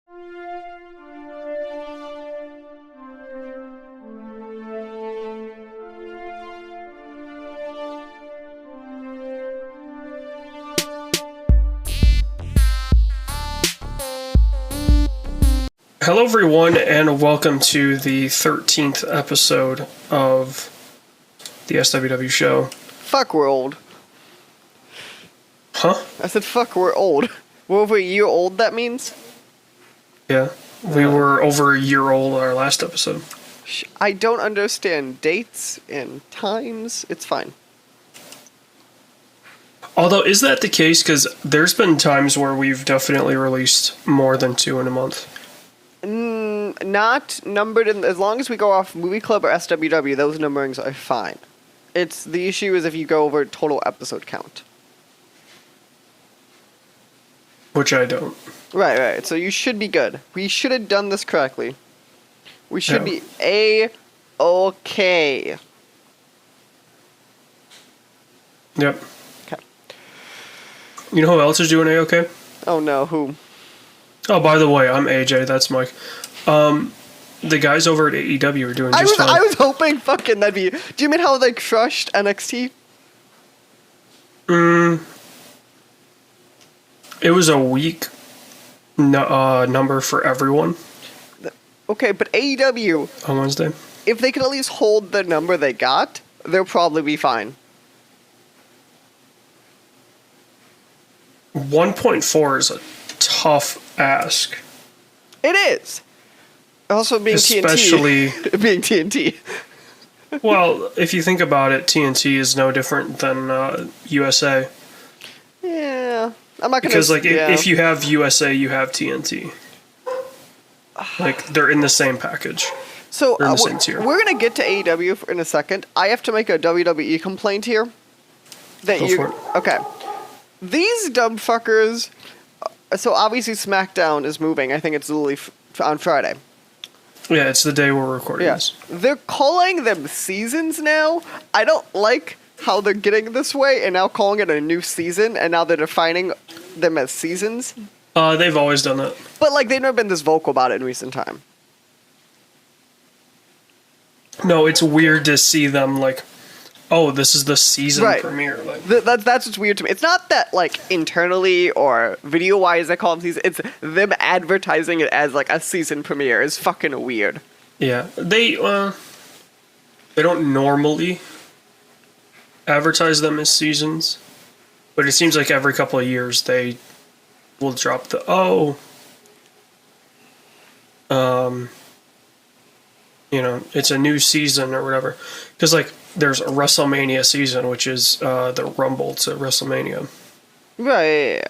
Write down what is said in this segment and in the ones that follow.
Hello everyone, and welcome to the 13th episode of the SWW Show. Fuck, we're old. Huh? I said fuck, we're old. We're over a year old, that means? Yeah. We were over a year old our last episode. I don't understand dates and times. It's fine. Although, is that the case? Because there's been times where we've definitely released more than 2 in a month. Not numbered in, as long as we go off Movie Club or SWW, those numberings are fine. It's the issue is if you go over total episode count. Which I don't. Right. So you should be good. We should have done this correctly. We should be A-okay. Yep. Okay. You know who else is doing A-okay? Oh no, who? Oh, by the way, I'm AJ, that's Mike. The guys over at AEW are doing just fine. I was hoping fucking that'd be... Do you mean how they crushed NXT? It was a weak number for everyone. Okay, but AEW... On Wednesday. If they could at least hold the number they got, they'll probably be fine. 1.4 is a tough ask. It is. Also being Especially, TNT. Being TNT. Well, if you think about it, TNT is no different than USA. Yeah. I'm not gonna... Because, if you have USA, you have TNT. Like, they're in the same package. So, in the same tier. We're going to get to AEW in a second. I have to make a WWE complaint here. Go for it. Okay. These dumb fuckers... So, obviously, SmackDown is moving. I think it's literally on Friday. Yeah, it's the day we're recording this. They're calling them seasons now. I don't like how they're getting this way and now calling it a new season, and now they're defining them as seasons. They've always done that. But, they've never been this vocal about it in recent time. No, it's weird to see them, oh, this is the season premiere. That's what's weird to me. It's not that, internally or video-wise they call them seasons. It's them advertising it as, a season premiere is fucking weird. Yeah. They don't normally advertise them as seasons, but it seems like every couple of years they will drop it's a new season or whatever. Because, there's a WrestleMania season, which is the Rumble to WrestleMania. Right.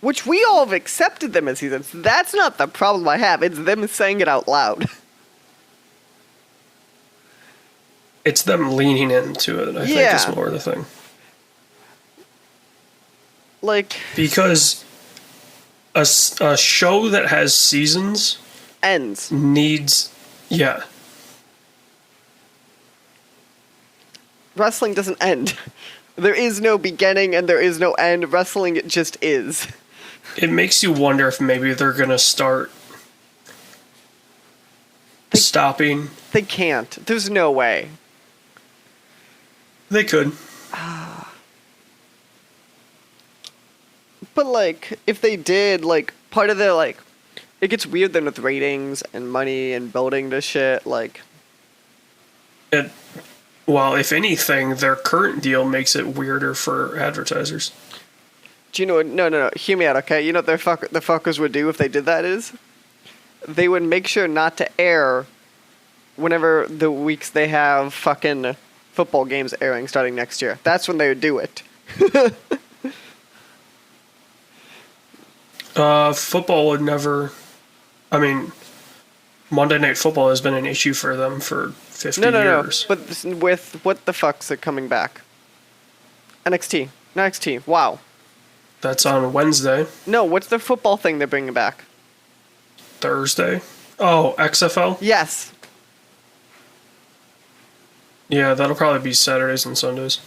Which we all have accepted them as seasons. That's not the problem I have. It's them saying it out loud. It's them leaning into it, I think, is more the thing. Because a show that has seasons... ends. Needs... Yeah. Wrestling doesn't end. There is no beginning and there is no end. Wrestling just is. It makes you wonder if maybe they're going to start stopping. They can't. There's no way. They could. But, if they did, part of the, it gets weird then with ratings and money and building this shit, Well, if anything, their current deal makes it weirder for advertisers. Do you know what? No. Hear me out, okay? You know what the fuckers would do if they did that is? They would make sure not to air whenever the weeks they have fucking football games airing starting next year. That's when they would do it. Football would never... I mean, Monday Night Football has been an issue for them for 50 years. No. But with what the fuck's it coming back? NXT. Wow. That's on Wednesday. No, what's the football thing they're bringing back? Thursday. Oh, XFL? Yes. Yeah, that'll probably be Saturdays and Sundays.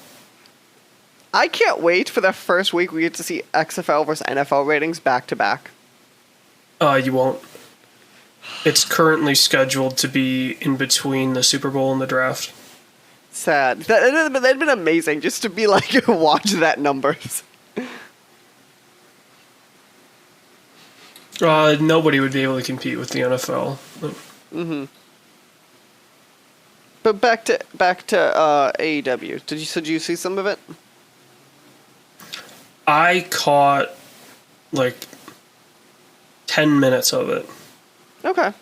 I can't wait for the first week we get to see XFL versus NFL ratings back to back. You won't. It's currently scheduled to be in between the Super Bowl and the draft. Sad. That'd been amazing just to be like, watch that numbers. Nobody would be able to compete with the NFL. But back to AEW. Did you see some of it? I caught like 10 minutes of it. Okay.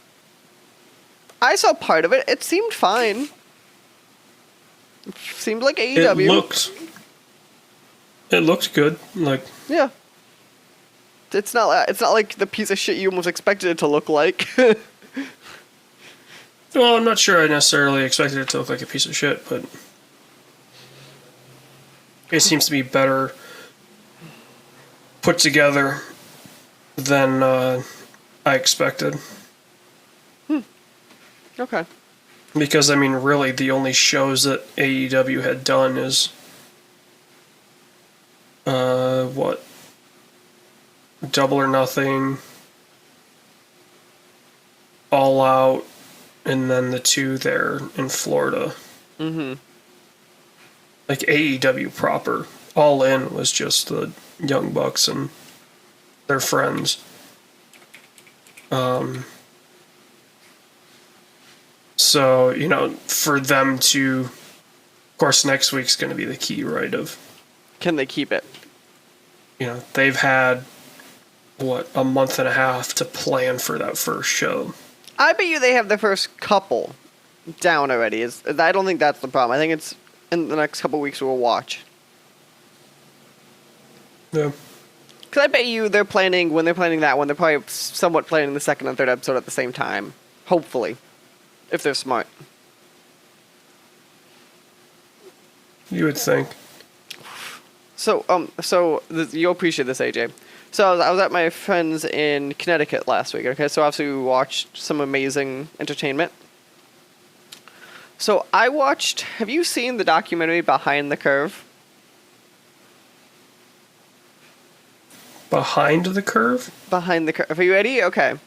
I saw part of it. It seemed fine. It seemed like AEW. It looked good. Like, yeah. It's not like the piece of shit you almost expected it to look like. well, I'm not sure I necessarily expected it to look like a piece of shit, but it seems to be better put together than I expected. Okay. Because, I mean, really, the only shows that AEW had done is, what? Double or Nothing, All Out, and then the two there in Florida. Mm-hmm. Like, AEW proper. All In was just the Young Bucks and their friends. So, you know, for them to... Of course, next week's going to be the key, right, of... Can they keep it? You know, they've had, what, a month and a half to plan for that first show. I bet you they have the first couple down already. I don't think that's the problem. I think it's in the next couple weeks we'll watch. Yeah. Because I bet you when they're planning that one, they're probably somewhat planning the second and third episode at the same time. Hopefully. If they're smart. You would think. So, you'll appreciate this, AJ. So I was at my friend's in Connecticut last week, okay? So obviously we watched some amazing entertainment. So I watched... Have you seen the documentary Behind the Curve? Behind the Curve? Behind the Curve. Are you ready? Okay.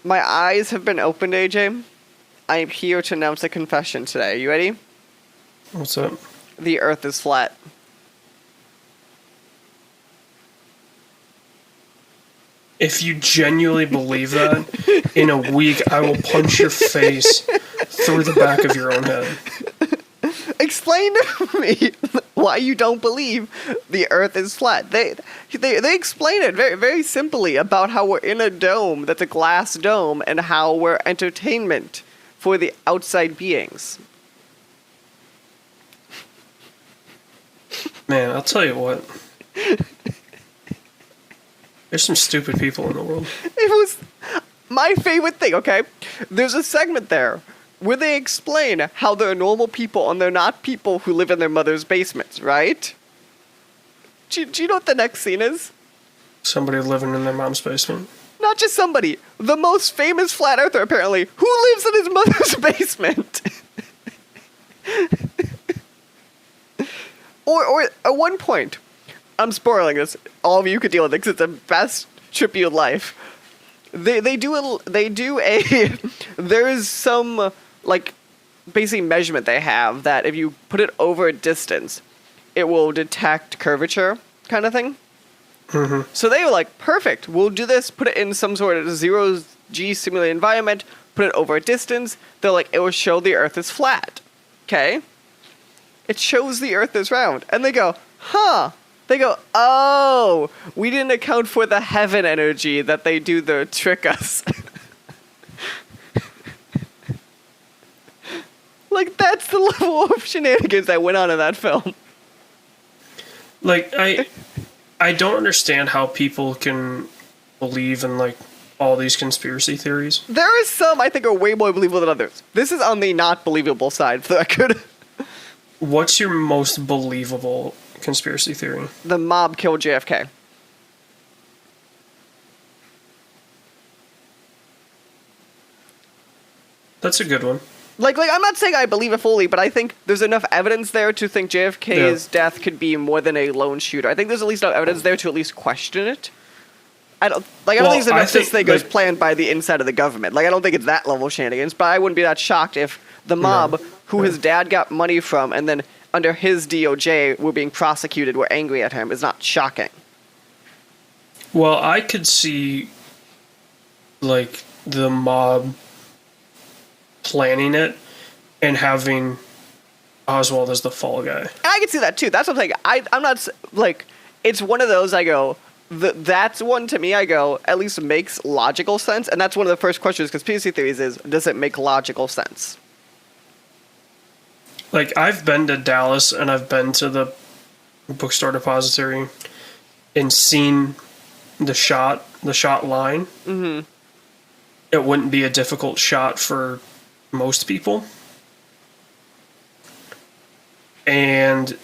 My eyes have been opened, AJ. I am here to announce a confession today. You ready? What's up? The Earth is flat. If you genuinely believe that, in a week I will punch your face through the back of your own head. Explain to me why you don't believe the Earth is flat. They explain it very, very simply about how we're in a dome that's a glass dome and how we're entertainment for the outside beings. Man, I'll tell you what. There's some stupid people in the world. It was my favorite thing, okay? There's a segment there where they explain how they're normal people and they're not people who live in their mother's basements, right? Do you know what the next scene is? Somebody living in their mom's basement. Not just somebody. The most famous flat earther, apparently, who lives in his mother's basement. or at one point, I'm spoiling this. All of you could deal with it because it's the best trip of your life. There is some, like, basically measurement they have that if you put it over a distance, it will detect curvature kind of thing. Mm-hmm. So they were like, perfect, we'll do this, put it in some sort of zero-G simulated environment, put it over a distance. They're like, it will show the Earth is flat. Okay? It shows the Earth is round. And they go, huh. They go, oh, we didn't account for the heaven energy that they do to trick us. Like, that's the level of shenanigans that went on in that film. Like, I don't understand how people can believe in, like, all these conspiracy theories. There is some I think are way more believable than others. This is on the not believable side, for the record. What's your most believable conspiracy theory? The mob killed JFK. That's a good one. Like I'm not saying I believe it fully, but I think there's enough evidence there to think JFK's death could be more than a lone shooter. I think there's at least enough evidence there to at least question it. I don't think it's enough this thing was planned by the inside of the government. Like, I don't think it's that level of shenanigans, but I wouldn't be that shocked if the mob, who his dad got money from, and then under his DOJ were being prosecuted, were angry at him. Is not shocking. Well, I could see, like, the mob planning it and having Oswald as the fall guy. And I can see that too. That's what I'm saying. I'm not like, it's one of those. I go, that's one to me. I go, at least makes logical sense, and that's one of the first questions conspiracy theories is, does it make logical sense? Like, I've been to Dallas and I've been to the bookstore depository and seen the shot line. Mm-hmm. It wouldn't be a difficult shot for most people. And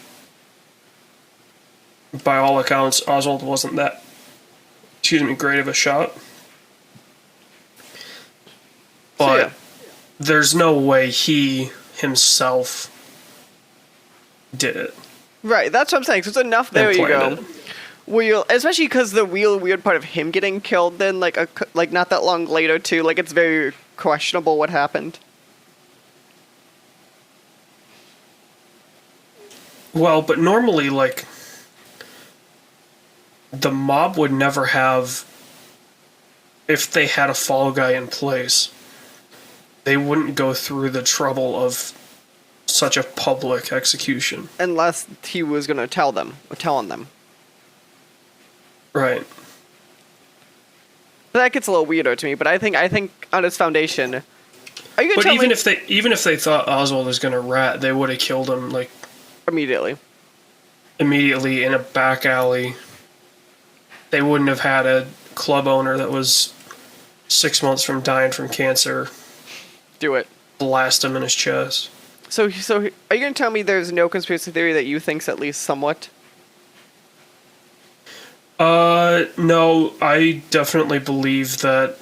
by all accounts, Oswald wasn't that, great of a shot. But there's no way he himself did it. Right, that's what I'm saying. So it's enough. There you go. Well, especially because the real weird part of him getting killed, then like not that long later too. Like, it's very questionable what happened. Well, but normally, like, the mob would never have, if they had a fall guy in place, they wouldn't go through the trouble of such a public execution. Unless he was going to tell them, or telling them. Right. That gets a little weirder to me, but I think on its foundation, are you going to tell me? Even if they thought Oswald was going to rat, they would have killed him, like, immediately in a back alley. They wouldn't have had a club owner that was 6 months from dying from cancer do it, blast him in his chest. So are you going to tell me there's no conspiracy theory that you think's at least somewhat? No, I definitely believe that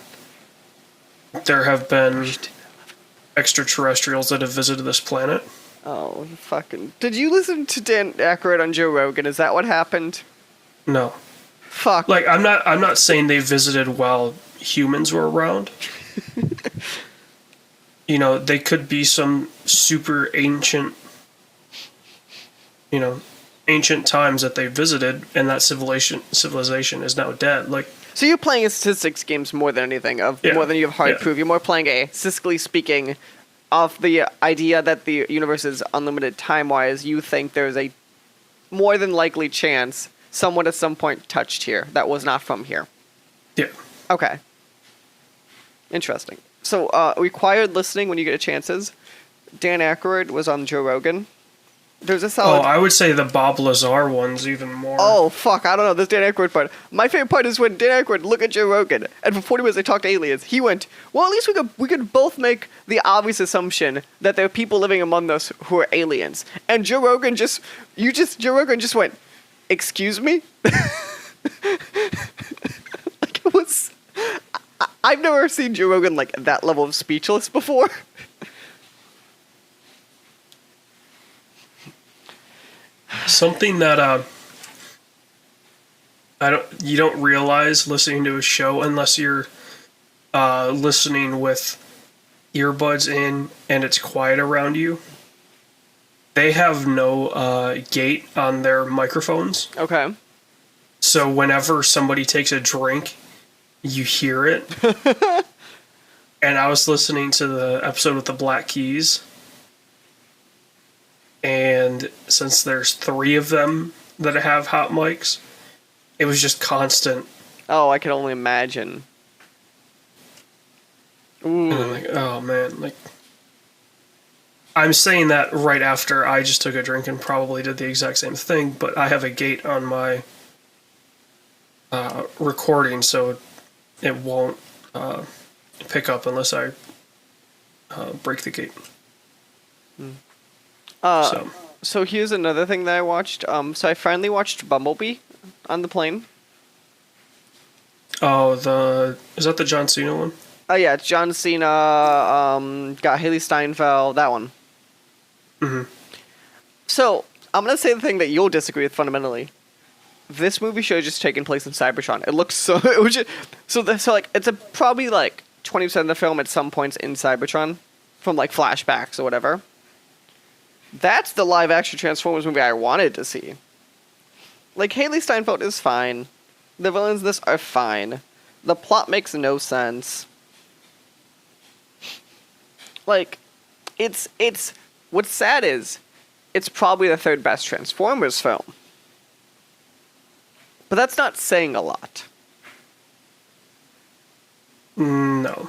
there have been extraterrestrials that have visited this planet. Oh, fucking... Did you listen to Dan Aykroyd on Joe Rogan? Is that what happened? No. Fuck. Like, I'm not saying they visited while humans were around. You know, they could be some super ancient, ancient times that they visited, and that civilization is now dead. Like, so you're playing a statistics games more than anything, more than you have hard proof. You're more playing a, statistically speaking, of the idea that the universe is unlimited time-wise. You think there's a more than likely chance someone at some point touched here that was not from here. Yeah. Okay. Interesting. So, required listening when you get chances. Dan Aykroyd was on Joe Rogan. There's a solid... Oh, I would say the Bob Lazar one's even more... Oh, fuck, I don't know, this Dan Aykroyd part. My favorite part is when Dan Aykroyd looked at Joe Rogan, and for 40 minutes they talked to aliens. He went, well, at least we could both make the obvious assumption that there are people living among us who are aliens. And Joe Rogan just went, excuse me? Like, it was... I've never seen Joe Rogan, like, that level of speechless before. Something that you don't realize listening to a show unless you're listening with earbuds in and it's quiet around you. They have no gate on their microphones. Okay. So whenever somebody takes a drink, you hear it. And I was listening to the episode with the Black Keys. And since there's 3 of them that have hot mics, it was just constant. Oh, I can only imagine. Ooh. And I'm like, oh man, like, I'm saying that right after I just took a drink and probably did the exact same thing, but I have a gate on my recording, so it won't pick up unless I break the gate. So here's another thing that I watched. So I finally watched Bumblebee on the plane. Oh, is that the John Cena one? Oh yeah, it's John Cena. Got Haley Steinfeld. That one. Mm-hmm. So I'm gonna say the thing that you'll disagree with fundamentally. this movie should have just taken place in Cybertron. It looks so... it's probably, like, 20% of the film at some points in Cybertron from, like, flashbacks or whatever. That's the live-action Transformers movie I wanted to see. Like, Haley Steinfeld is fine. The villains in this are fine. The plot makes no sense. Like, it's... What's sad is, it's probably the third best Transformers film. But that's not saying a lot. No.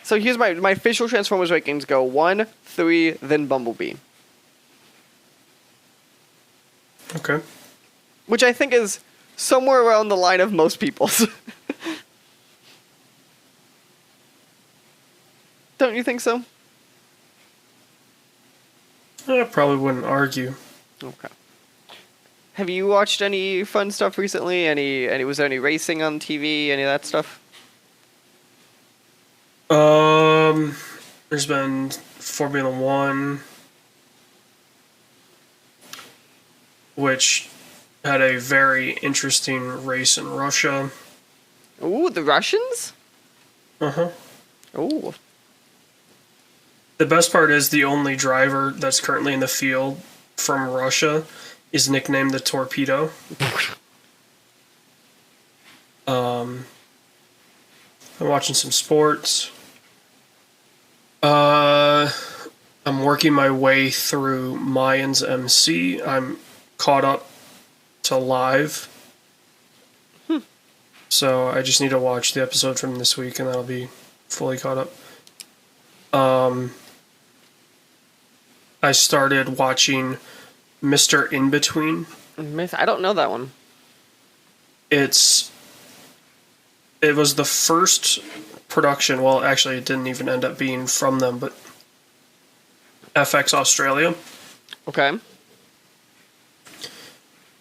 So here's my official Transformers rankings go 1, 3, then Bumblebee. Okay. Which I think is somewhere around the line of most people's. Don't you think so? I probably wouldn't argue. Okay. Have you watched any fun stuff recently? Was there any racing on TV? Any of that stuff? There's been Formula One, which had a very interesting race in Russia. Ooh, the Russians? Uh-huh. Ooh. The best part is the only driver that's currently in the field from Russia is nicknamed the Torpedo. I'm watching some sports. I'm working my way through Mayans MC. I'm caught up to live. So I just need to watch the episode from this week and that'll be fully caught up. I started watching Mr. In Between. I don't know that one. It was the first production, well, actually it didn't even end up being from them, but FX Australia. Okay.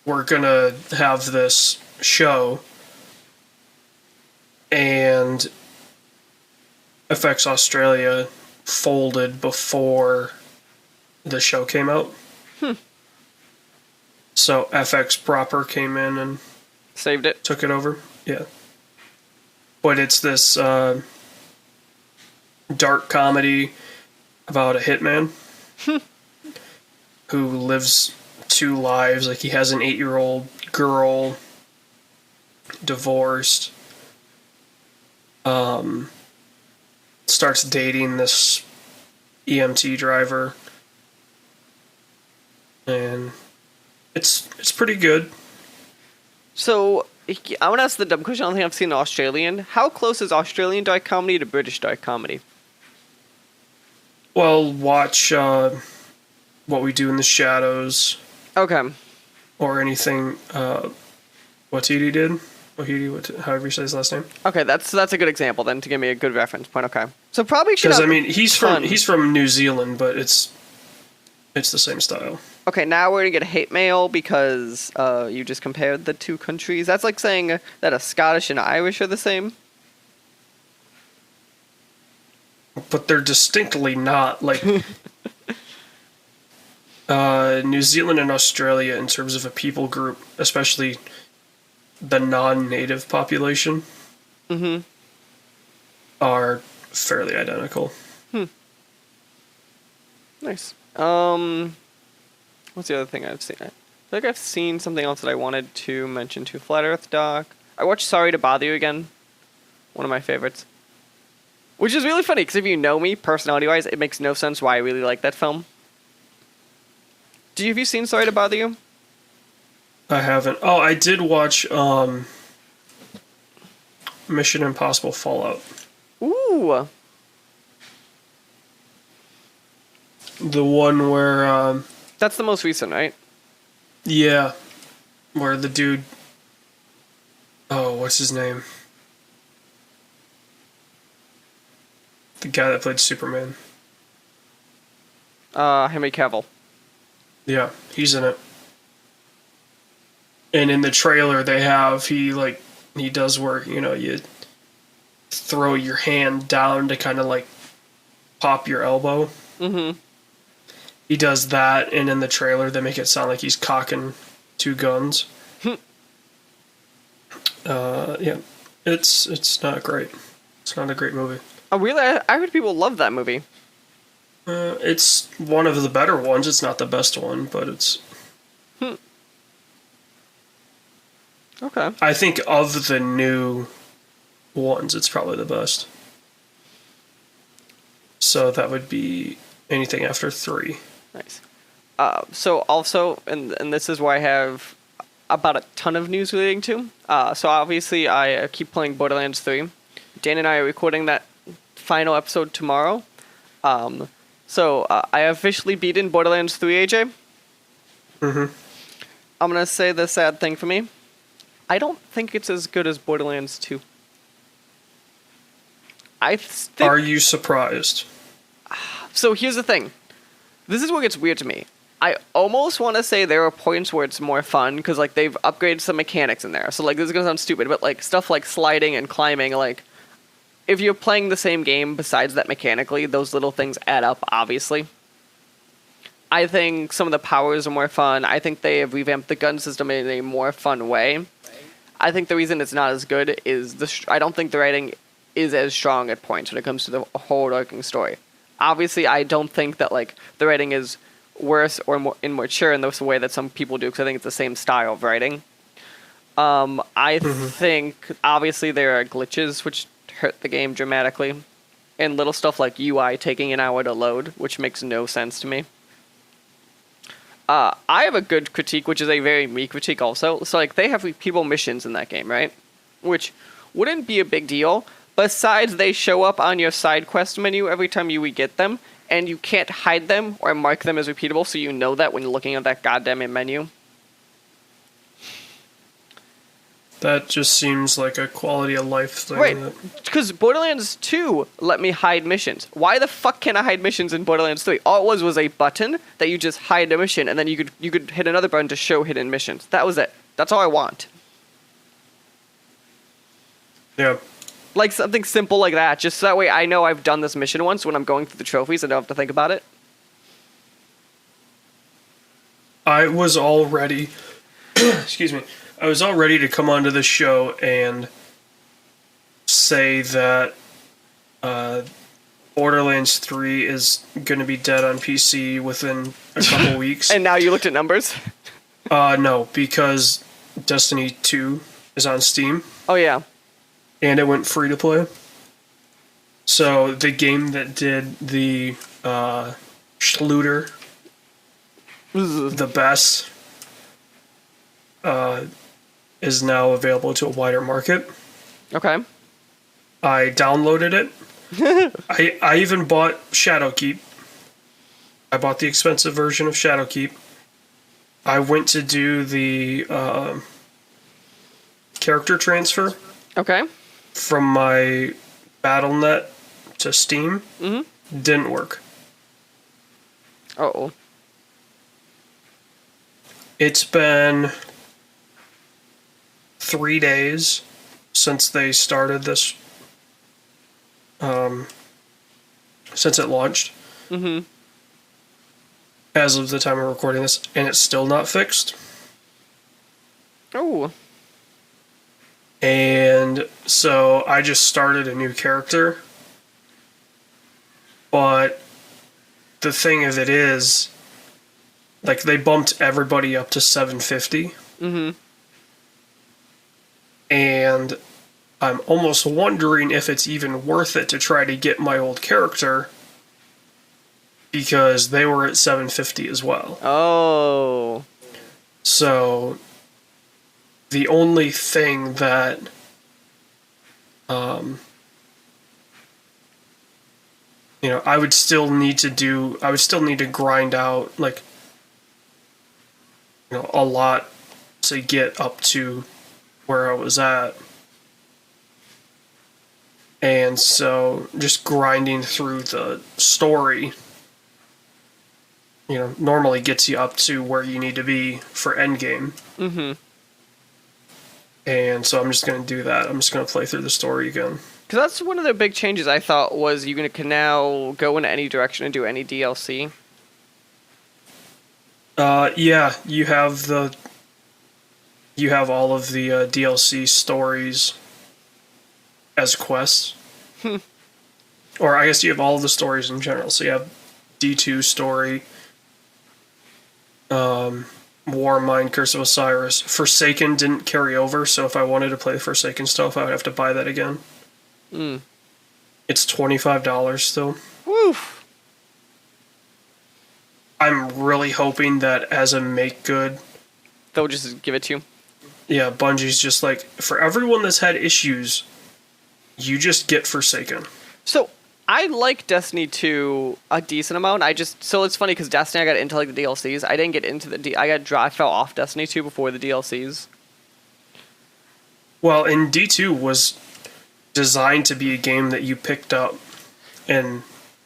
We're gonna have this show, and FX Australia folded before the show came out. So FX proper came in and saved it. Took it over. Yeah. But it's this dark comedy about a hitman who lives two lives. Like, he has an 8-year-old girl, divorced, starts dating this EMT driver, and it's pretty good. So, I want to ask the dumb question. I don't think I've seen Australian. How close is Australian dark comedy to British dark comedy? Well, watch What We Do in the Shadows. Okay. Or anything Watiti did. Wahidi, however you say his last name. Okay, that's a good example then to give me a good reference point. Okay, so probably should. Because I mean, he's from New Zealand, but it's the same style. Okay, now we're gonna get hate mail because you just compared the two countries. That's like saying that a Scottish and Irish are the same. But they're distinctly not. Like, New Zealand and Australia, in terms of a people group, especially the non-native population, are fairly identical. Nice. What's the other thing I've seen? I feel like I've seen something else that I wanted to mention too. Flat Earth Doc. I watched Sorry to Bother You again. One of my favorites. Which is really funny, because if you know me, personality-wise, it makes no sense why I really like that film. Have you seen Sorry to Bother You? I haven't. Oh, I did watch Mission Impossible Fallout. Ooh. The one where... That's the most recent, right? Yeah. Where the dude... Oh, what's his name? The guy that played Superman. Henry Cavill. Yeah, he's in it. And in the trailer they have, he does where, you throw your hand down to kind of like pop your elbow. Mm-hmm. He does that, and in the trailer they make it sound like he's cocking two guns. Yeah, it's not great. It's not a great movie. Oh, really? I heard people love that movie. It's one of the better ones. It's not the best one, but it's. Okay. I think of the new ones, it's probably the best. So that would be anything after 3. Nice. So also, and this is where I have about a ton of news relating to. So obviously, I keep playing Borderlands 3. Dan and I are recording that final episode tomorrow. So I officially beaten Borderlands 3, AJ. Mm-hmm. I'm gonna say the sad thing for me. I don't think it's as good as Borderlands 2. Are you surprised? So here's the thing. This is what gets weird to me. I almost want to say there are points where it's more fun because like they've upgraded some mechanics in there. So like this is gonna sound stupid, but like stuff like sliding and climbing, like if you're playing the same game besides that mechanically, those little things add up. Obviously, I think some of the powers are more fun. I think they have revamped the gun system in a more fun way. I think the reason it's not as good is I don't think the writing is as strong at points when it comes to the whole arcing story. Obviously, I don't think that like the writing is worse or more immature in the way that some people do, because I think it's the same style of writing. I think obviously there are glitches which hurt the game dramatically, and little stuff like UI taking an hour to load, which makes no sense to me. I have a good critique, which is a very me critique also. So like they have people missions in that game, right? Which wouldn't be a big deal. Besides, they show up on your side quest menu every time you get them, and you can't hide them or mark them as repeatable, so you know that when you're looking at that goddamn menu. That just seems like a quality of life thing. Right, because Borderlands 2 let me hide missions. Why the fuck can't I hide missions in Borderlands 3? All it was a button that you just hide a mission, and then you could hit another button to show hidden missions. That was it. That's all I want. Yeah. Like something simple like that, just so that way I know I've done this mission once when I'm going through the trophies. I don't have to think about it. I was all ready. Excuse me. I was all ready to come onto the show and say that Borderlands 3 is going to be dead on PC within a couple weeks. And now you looked at numbers? No, because Destiny 2 is on Steam. Oh, yeah. And it went free to play. So the game that did the Schluter the best is now available to a wider market. Okay. I downloaded it. I even bought Shadowkeep. I bought the expensive version of Shadowkeep. I went to do the character transfer. Okay. From my BattleNet to Steam. Mm-hmm. Didn't work. Uh-oh. It's been 3 days since they started this. Since it launched. Mm-hmm. As of the time of recording this, and it's still not fixed. Oh. And so I just started a new character. But the thing of it is, like, they bumped everybody up to 750. Mm-hmm. And I'm almost wondering if it's even worth it to try to get my old character, because they were at 750 as well. Oh. So the only thing that I would still need to grind out, like, a lot to get up to where I was at. And so just grinding through the story, normally gets you up to where you need to be for endgame. Mm-hmm. And so I'm just going to do that. I'm just going to play through the story again. Because that's one of the big changes I thought was you can now go in any direction and do any DLC. Yeah, you have you have all of the DLC stories as quests. Or I guess you have all of the stories in general. So you have D2 story, Warmind, Curse of Osiris. Forsaken didn't carry over, so if I wanted to play the Forsaken stuff, I would have to buy that again. It's $25 still. Woof. I'm really hoping that as a make good, they'll just give it to you. Yeah, Bungie's just like, for everyone that's had issues, you just get Forsaken. So I like Destiny 2 a decent amount. So it's funny because Destiny I got into like the DLCs. I didn't get into I fell off Destiny 2 before the DLCs. Well, and D2 was designed to be a game that you picked up and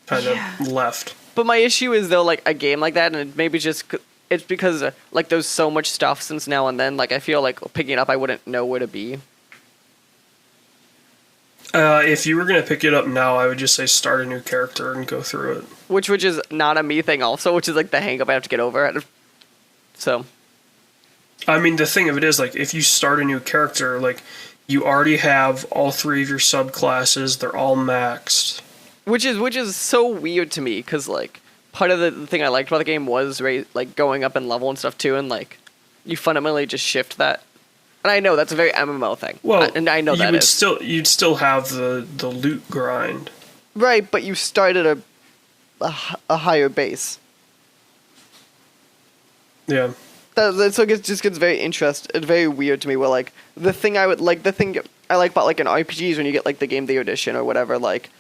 kind of left. But my issue is though, like a game like that, and maybe just it's because like there's so much stuff since Now and Then. Like I feel like picking it up, I wouldn't know where to be. If you were going to pick it up now, I would just say start a new character and go through it. Which is not a me thing also, which is like the hang up I have to get over. So. I mean, the thing of it is, like, if you start a new character, like, you already have all 3 of your subclasses, they're all maxed. Which is so weird to me, because, like, part of the thing I liked about the game was, like, going up in level and stuff, too, and, like, you fundamentally just shift that. And I know that's a very MMO thing. Well, and I know you'd still have the loot grind. Right, but you start at a higher base. Yeah. So it just gets very weird to me, where, like, the thing I like about, like, an RPG is when you get, like, the Game Day Edition or whatever, like,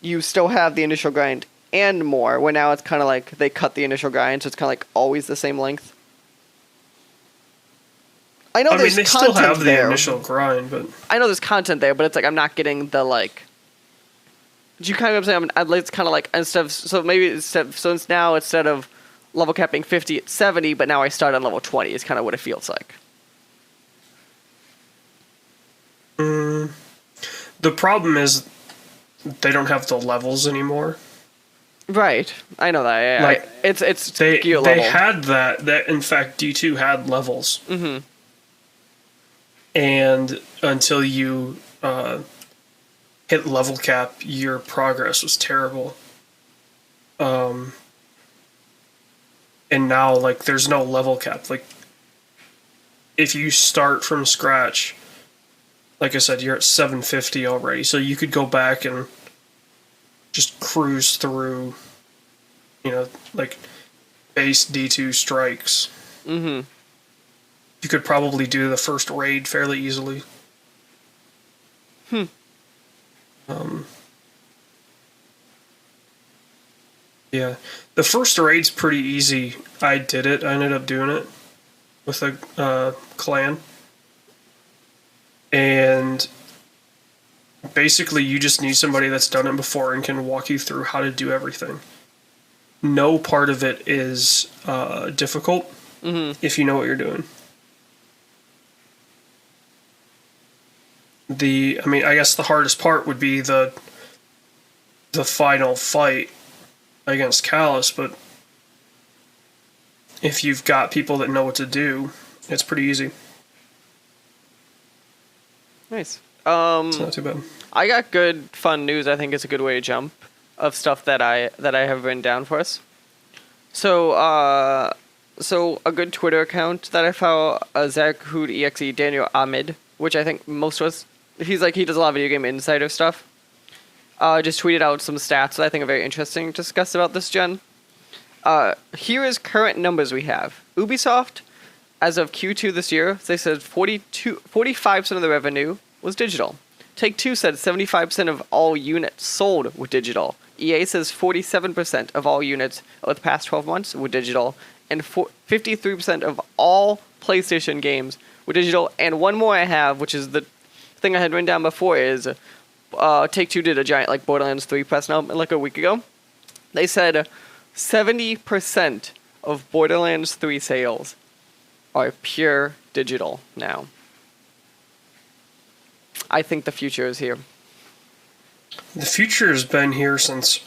you still have the initial grind and more, where now it's kind of like they cut the initial grind, so it's kind of like always the same length. I mean, they still have the initial grind, but I know there's content there, but it's like I'm not getting the like. Do you kind of understand? It's kind of like instead of level capping 50 at 70, but now I start on level 20 is kind of what it feels like. The problem is they don't have the levels anymore. Right, I know that. Yeah, like it's they had that. That in fact D2 had levels. Mm-hmm. And until you hit level cap, your progress was terrible. And now, like, there's no level cap. Like, if you start from scratch, like I said, you're at 750 already. So you could go back and just cruise through, like, base D2 strikes. Mm-hmm. You could probably do the first raid fairly easily. Yeah. The first raid's pretty easy. I did it. I ended up doing it with a clan. And basically you just need somebody that's done it before and can walk you through how to do everything. No part of it is difficult if you know what you're doing. I guess the hardest part would be the final fight against Callus, but if you've got people that know what to do, it's pretty easy. Nice. It's not too bad. I got good, fun news. I think it's a good way to jump of stuff that I have written down for us. So a good Twitter account that I follow, ZachHood.exe, Daniel Ahmed, which I think most of us. He does a lot of video game insider stuff. Just tweeted out some stats that I think are very interesting to discuss about this gen. Here is current numbers we have. Ubisoft, as of Q2 this year, they said 45% of the revenue was digital. Take-Two said 75% of all units sold were digital. EA says 47% of all units over the past 12 months were digital. And 53% of all PlayStation games were digital. And one more I have, which is the thing I had written down before, is Take-Two did a giant like Borderlands 3 press note like a week ago. They said 70% of Borderlands 3 sales are pure digital now. I think the future is here. The future has been here since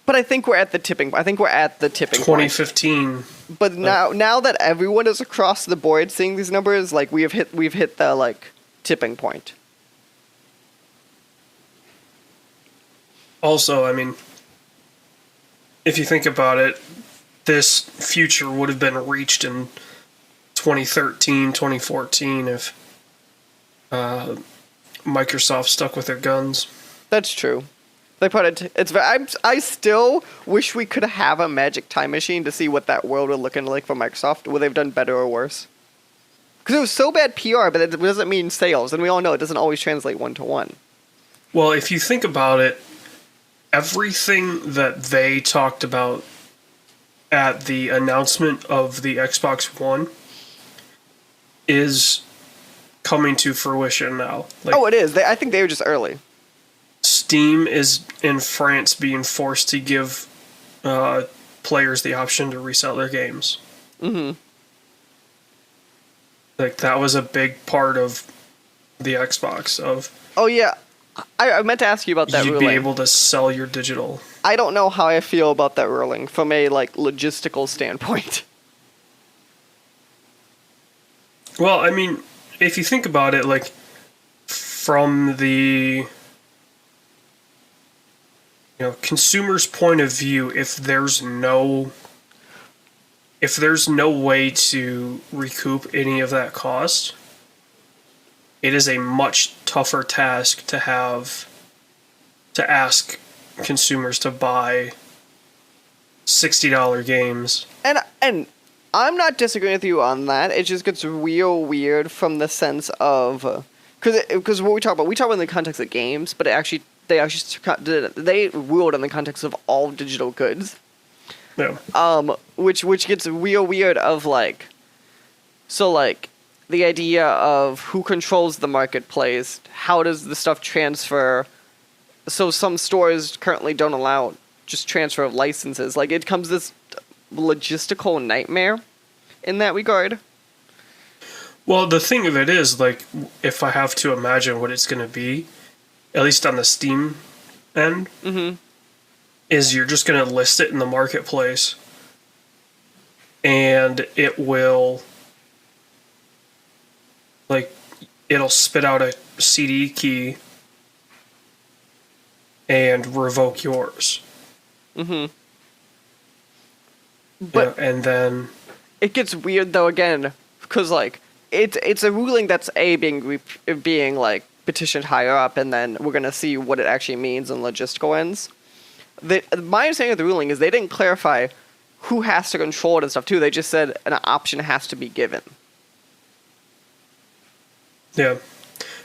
But I think we're at the tipping. 2015. But now that everyone is across the board seeing these numbers, like we've hit the like tipping point. Also, I mean, if you think about it, this future would have been reached in 2013, 2014 if Microsoft stuck with their guns. That's true. They put it. I still wish we could have a magic time machine to see what that world would look like for Microsoft. Would they've done better or worse? Because it was so bad PR, but it doesn't mean sales, and we all know it doesn't always translate 1-to-1. Well, if you think about it, everything that they talked about at the announcement of the Xbox One is coming to fruition now. Like, it is. I think they were just early. Steam is in France being forced to give players the option to resell their games. Mm-hmm. Like, that was a big part of the Xbox. Oh, yeah. I meant to ask you about that ruling. You'd be able to sell your digital. I don't know how I feel about that ruling from a, like, logistical standpoint. Well, I mean, if you think about it, like, from the consumer's point of view, if there's no way to recoup any of that cost, it is a much tougher task to ask consumers to buy $60 games. And I'm not disagreeing with you on that. It just gets real weird from the sense of because what we talk about in the context of games, but they ruled in the context of all digital goods. Yeah. Which gets real weird of like, so like the idea of who controls the marketplace, how does the stuff transfer? So some stores currently don't allow just transfer of licenses. Like it comes this logistical nightmare in that regard. Well, the thing of it is, like, if I have to imagine what it's going to be, at least on the Steam end, is you're just going to list it in the marketplace, and it will, like, it'll spit out a CD key and revoke yours. Mm-hmm. But and then it gets weird though again, because like it's a ruling that's being like petitioned higher up, and then we're gonna see what it actually means in logistical ends. My understanding of the ruling is they didn't clarify who has to control it and stuff too. They just said an option has to be given. Yeah,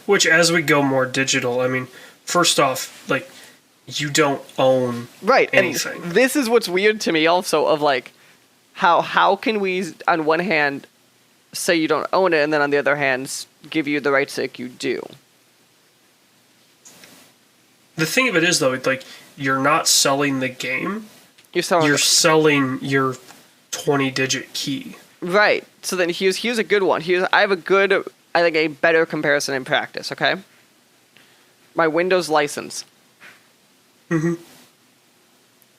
which as we go more digital, I mean, first off, like, you don't own anything. And this is what's weird to me also of like how can we on one hand say you don't own it and then on the other hand give you the rights that you do. The thing of it is though, like, you're not selling the game. You're selling your 20-digit key. Right. So then here's a good one. I think a better comparison in practice, okay? My Windows license. Mm-hmm.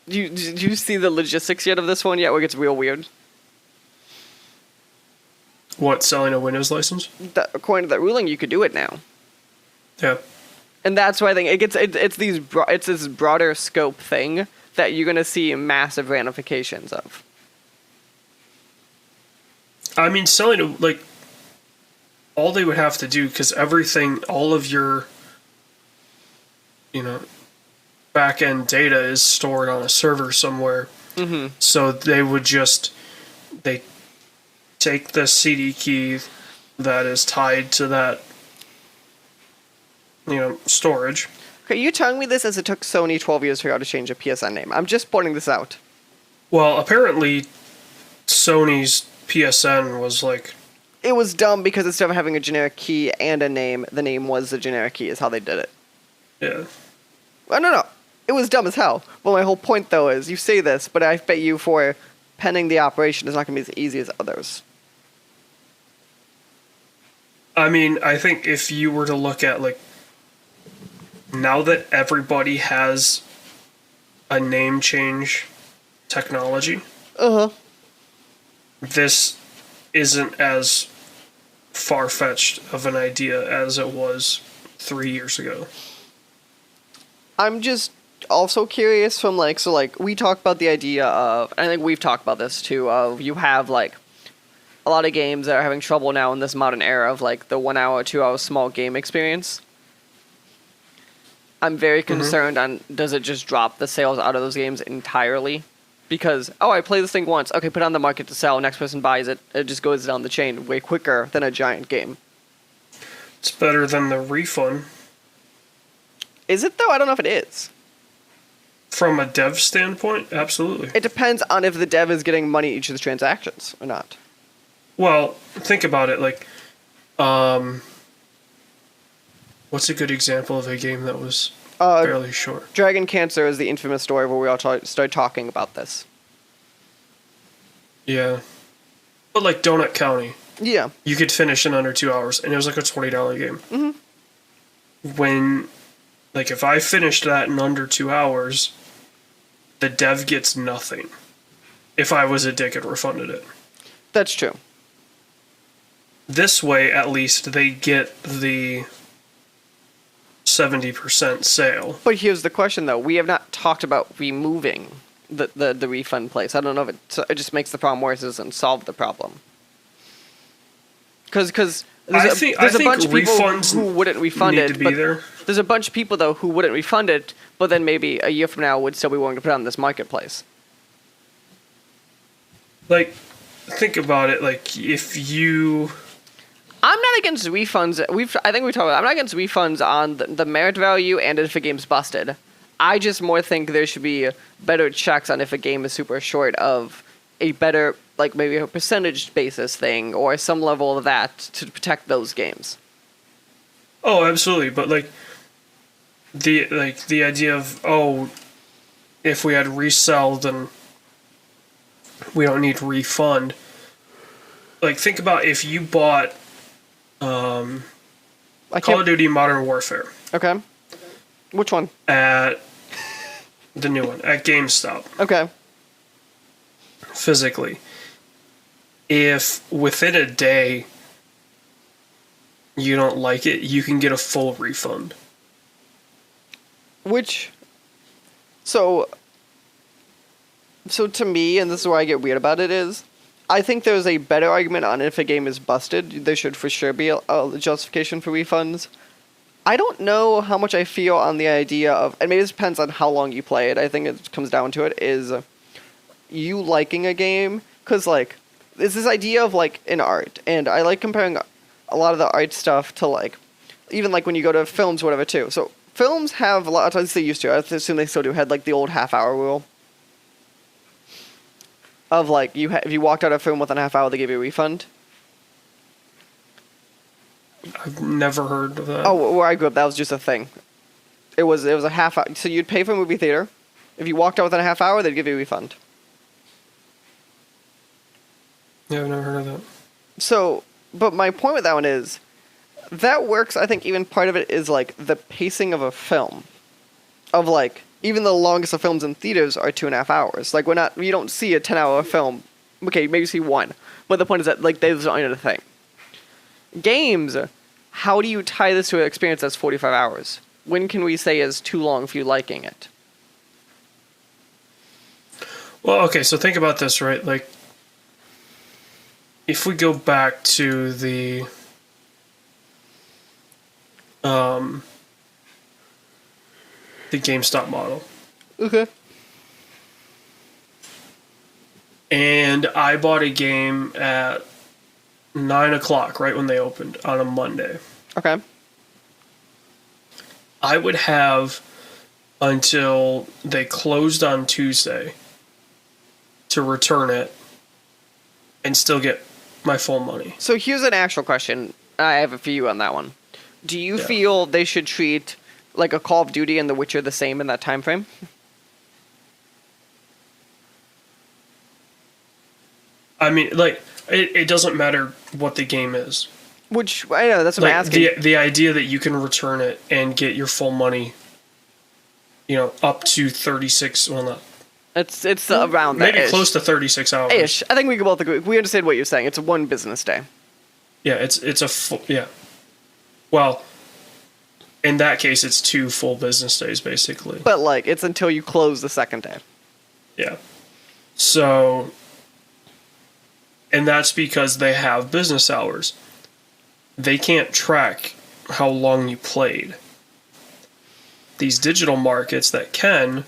Do you see the logistics yet of this one yet where it gets real weird? What, selling a Windows license? According to that ruling, you could do it now. Yeah. And that's why I think it's this broader scope thing that you're going to see massive ramifications of. I mean, selling, like, all they would have to do, because everything, all of your, back-end data is stored on a server somewhere. Mm-hmm. So they take the CD key that is tied to that, storage. Okay, you're telling me this as it took Sony 12 years for you to change a PSN name. I'm just pointing this out. Well, apparently Sony's PSN was like... It was dumb because instead of having a generic key and a name, the name was the generic key is how they did it. Yeah. Well, no. It was dumb as hell. Well, my whole point, though, is you say this, but I bet you for penning the operation is not going to be as easy as others. I mean, I think if you were to look at, like, now that everybody has a name change technology. Uh-huh. This isn't as far-fetched of an idea as it was 3 years ago. I'm just also curious from like, so like we talk about the idea of, I think we've talked about this too, of you have like a lot of games that are having trouble now in this modern era of like the 1 hour, 2 hour small game experience. I'm very concerned on, does it just drop the sales out of those games entirely? Because, oh, I play this thing once, okay, put it on the market to sell, next person buys it, it just goes down the chain way quicker than a giant game. It's better than the refund. Is it though? I don't know if it is. From a dev standpoint, absolutely. It depends on if the dev is getting money each of the transactions or not. Well, think about it, like, what's a good example of a game that was fairly short? Dragon Cancer is the infamous story where we all started talking about this. Yeah. But like Donut County. Yeah. You could finish in under 2 hours, and it was like a $20 game. Mm-hmm. When, like, if I finished that in under 2 hours, the dev gets nothing. If I was a dick and refunded it. That's true. This way, at least, they get the 70% sale. But here's the question, though. We have not talked about removing the refund place. I don't know if it just makes the problem worse. It doesn't solve the problem. Because there's a bunch of people who wouldn't refund it. But there's a bunch of people, though, who wouldn't refund it, but then maybe a year from now would still be willing to put it on this marketplace. Like, think about it. Like, if you... I'm not against refunds. I think we talked about it. I'm not against refunds on the merit value and if a game's busted. I just more think there should be better checks on if a game is super short of a better, like maybe a percentage basis thing or some level of that to protect those games. Oh, absolutely. But like the idea of, oh, if we had resell, then we don't need refund. Like, think about if you bought Call of Duty Modern Warfare. Okay. Which one? At the new one. At GameStop. Okay. Physically. If within a day you don't like it, you can get a full refund. So to me, and this is where I get weird about it, is I think there's a better argument on if a game is busted, there should for sure be a justification for refunds. I don't know how much I feel on the idea of, and maybe this depends on how long you play it, I think it comes down to it, is you liking a game, because like, there's this idea of like in art, and I like comparing a lot of the art stuff to like, even like when you go to films or whatever too. So films have a lot of times, they used to, I assume they still do, had like the old half-hour rule. Of like, if you walked out of a film within a half hour, they give you a refund. I've never heard of that. Oh, where I grew up, that was just a thing. It was a half hour. So you'd pay for a movie theater. If you walked out within a half hour, they'd give you a refund. Yeah, I've never heard of that. So, but my point with that one is, that works, I think even part of it is like the pacing of a film. Of like, even the longest of films in theaters are 2.5 hours. Like, you don't see a 10-hour film. Okay, maybe you see one. But the point is that, like, those aren't a thing. Games, how do you tie this to an experience that's 45 hours? When can we say is too long for you liking it? Well, okay, so think about this, right? Like, if we go back to the GameStop model. Okay. And I bought a game at 9 o'clock, right when they opened, on a Monday. Okay. I would have until they closed on Tuesday to return it and still get my full money. So here's an actual question I have for you on that one. Do you feel they should treat like a Call of Duty and The Witcher the same in that time frame? I mean, like, it doesn't matter what the game is. Which, I know, that's what I'm asking. The idea that you can return it and get your full money up to 36. Well, not It's around that. Maybe close to 36 hours. Ish. I think we can both agree. We understand what you're saying. It's a 1 business day. Yeah, it's a full. Yeah. Well, in that case, it's 2 full business days, basically. But, like, it's until you close the second day. Yeah. So, and that's because they have business hours. They can't track how long you played. These digital markets that can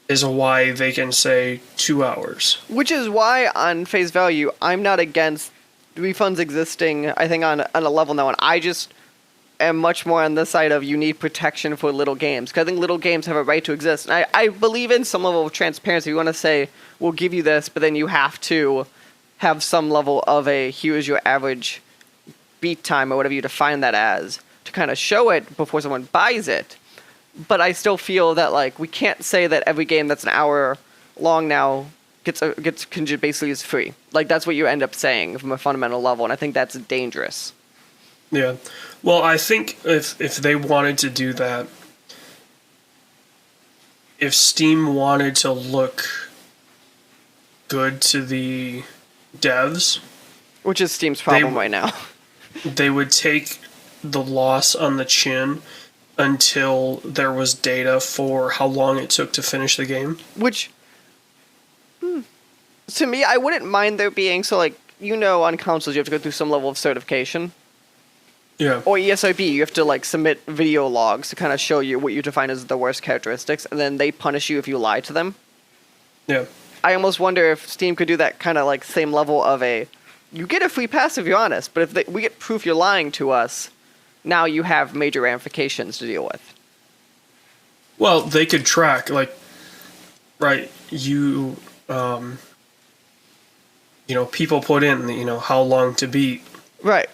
is why they can say 2 hours. Which is why, on face value, I'm not against refunds existing, I think, on a level now. And I just am much more on the side of you need protection for little games. Because I think little games have a right to exist. And I believe in some level of transparency. You want to say, we'll give you this, but then you have to have some level of a, here's your average beat time, or whatever you define that as, to kind of show it before someone buys it. But I still feel that, like, we can't say that every game that's an hour long now basically is free. Like, that's what you end up saying from a fundamental level, and I think that's dangerous. Yeah. Well, I think if they wanted to do that, if Steam wanted to look good to the devs, which is Steam's problem right now, they would take the loss on the chin until there was data for how long it took to finish the game. Which, to me, I wouldn't mind there being, so, like, on consoles you have to go through some level of certification. Yeah. Or ESRB, you have to, like, submit video logs to kind of show you what you define as the worst characteristics, and then they punish you if you lie to them. Yeah. I almost wonder if Steam could do that kind of, like, same level of a, you get a free pass if you're honest, but if we get proof you're lying to us, now you have major ramifications to deal with. Well, they could track, like, right, people put in, how long to beat. Right.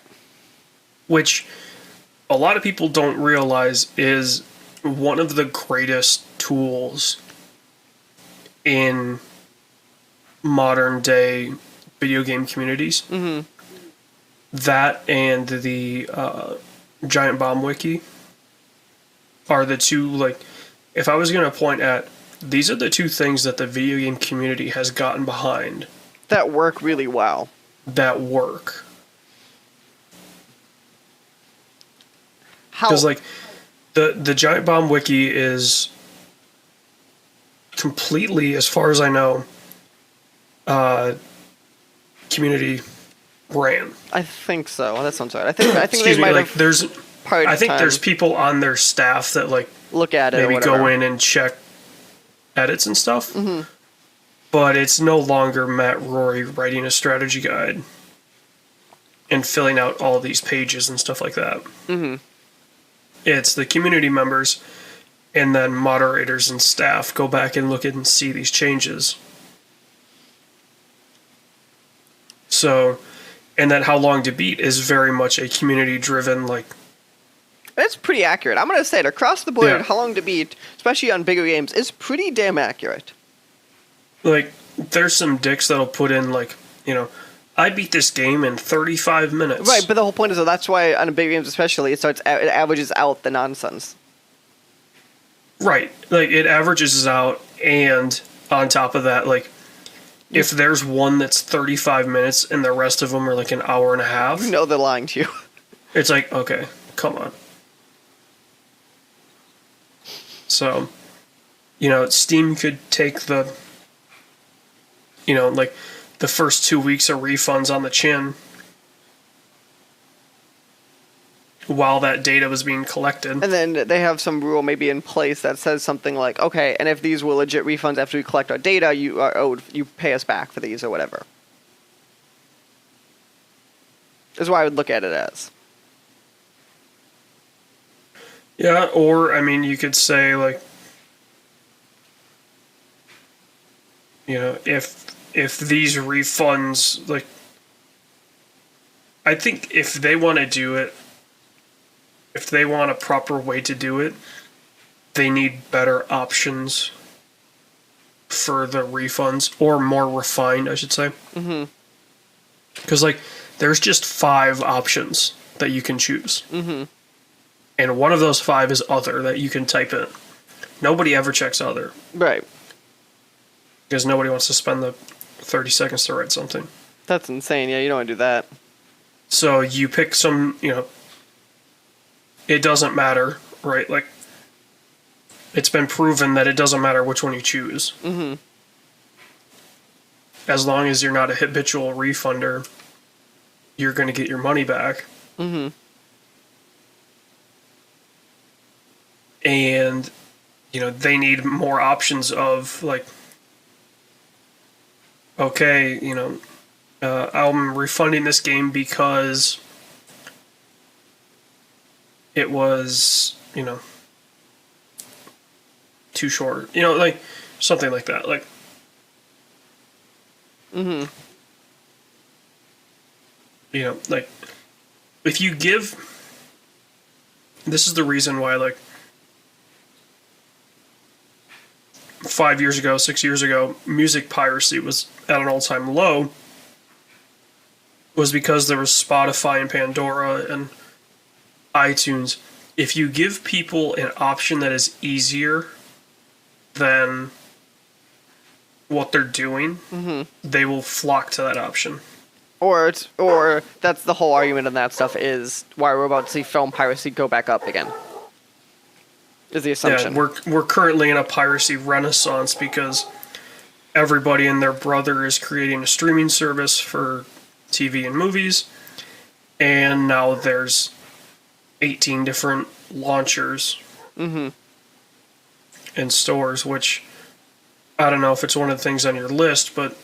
Which a lot of people don't realize is one of the greatest tools in modern day video game communities. Mm-hmm. That and the Giant Bomb Wiki are the two, like, if I was going to point at, these are the 2 things that the video game community has gotten behind. That work really well. That work. Because, like, the Giant Bomb Wiki is completely, as far as I know, community ran. I think so. That sounds right. I think Excuse they me, might like, have. there's people on their staff that, like, look at it, maybe or whatever. go in and check edits and stuff. Mm-hmm. But it's no longer Matt Rory writing a strategy guide and filling out all these pages and stuff like that. Mm-hmm. It's the community members and then moderators and staff go back and look at and see these changes. So, and then how long to beat is very much a community-driven, like... It's pretty accurate. I'm going to say it. Across the board, Yeah. how long to beat, especially on bigger games, is pretty damn accurate. Like, there's some dicks that'll put in, like, I beat this game in 35 minutes. Right, but the whole point is that that's why on bigger games especially, it averages out the nonsense. Right. Like, it averages out, and on top of that, like, if there's one that's 35 minutes and the rest of them are, like, an hour and a half... You know they're lying to you. It's like, okay, come on. So, Steam could take the, like, the first 2 weeks of refunds on the chin while that data was being collected. And then they have some rule maybe in place that says something like, okay, and if these were legit refunds after we collect our data, you pay us back for these or whatever. Is what I would look at it as. Yeah, or, I mean, you could say, like, if these refunds, like, I think if they want to do it, if they want a proper way to do it, they need better options for the refunds, or more refined, I should say. Mm-hmm. Because, like, there's just 5 options that you can choose. Mm-hmm. And one of those 5 is other that you can type in. Nobody ever checks other. Right. Because nobody wants to spend the 30 seconds to write something. That's insane. Yeah, you don't want to do that. So you pick some, it doesn't matter, right? Like, it's been proven that it doesn't matter which one you choose. Mm-hmm. As long as you're not a habitual refunder, you're going to get your money back. Mm-hmm. And, they need more options of, like, okay, I'm refunding this game because it was, too short. Like, something like that. Like, Mm-hmm. Like, if you give... This is the reason why, like, 5 years ago, 6 years ago, music piracy was at an all-time low, was because there was Spotify and Pandora and iTunes. If you give people an option that is easier than what they're doing, they will flock to that option. Or that's the whole argument on that stuff is why we're about to see film piracy go back up again. Is the assumption. Yeah, we're currently in a piracy renaissance because everybody and their brother is creating a streaming service for TV and movies, and now there's 18 different launchers in stores, which I don't know if it's one of the things on your list, but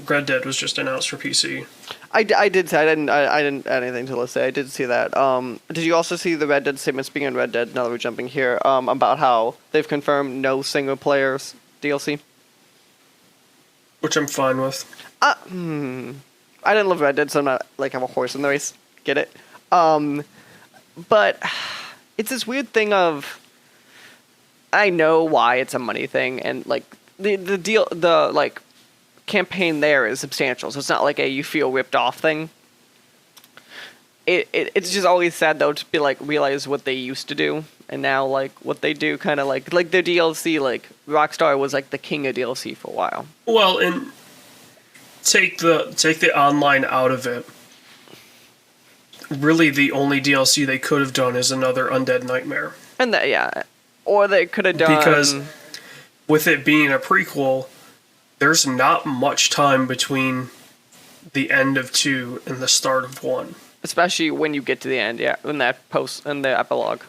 Red Dead was just announced for PC. I did say I didn't add anything to the list. I did see that. Did you also see the Red Dead statement? Speaking of Red Dead, now that we're jumping here, about how they've confirmed no single players DLC, Which I'm fine with. I didn't love Red Dead, so I'm not like I'm a horse in the race. Get it? But it's this weird thing of I know why it's a money thing, and like the deal, the like campaign there is substantial, so it's not like a you feel ripped off thing. It's just always sad though to be like realize what they used to do and now like what they do, kind of like their DLC. Like Rockstar was like the king of DLC for a while. Well, and take the online out of it. Really, the only DLC they could have done is another Undead Nightmare. And that, yeah, or they could have done, because with it being a prequel, there's not much time between the end of 2 and the start of 1. Especially when you get to the end, yeah, in that post in the epilogue.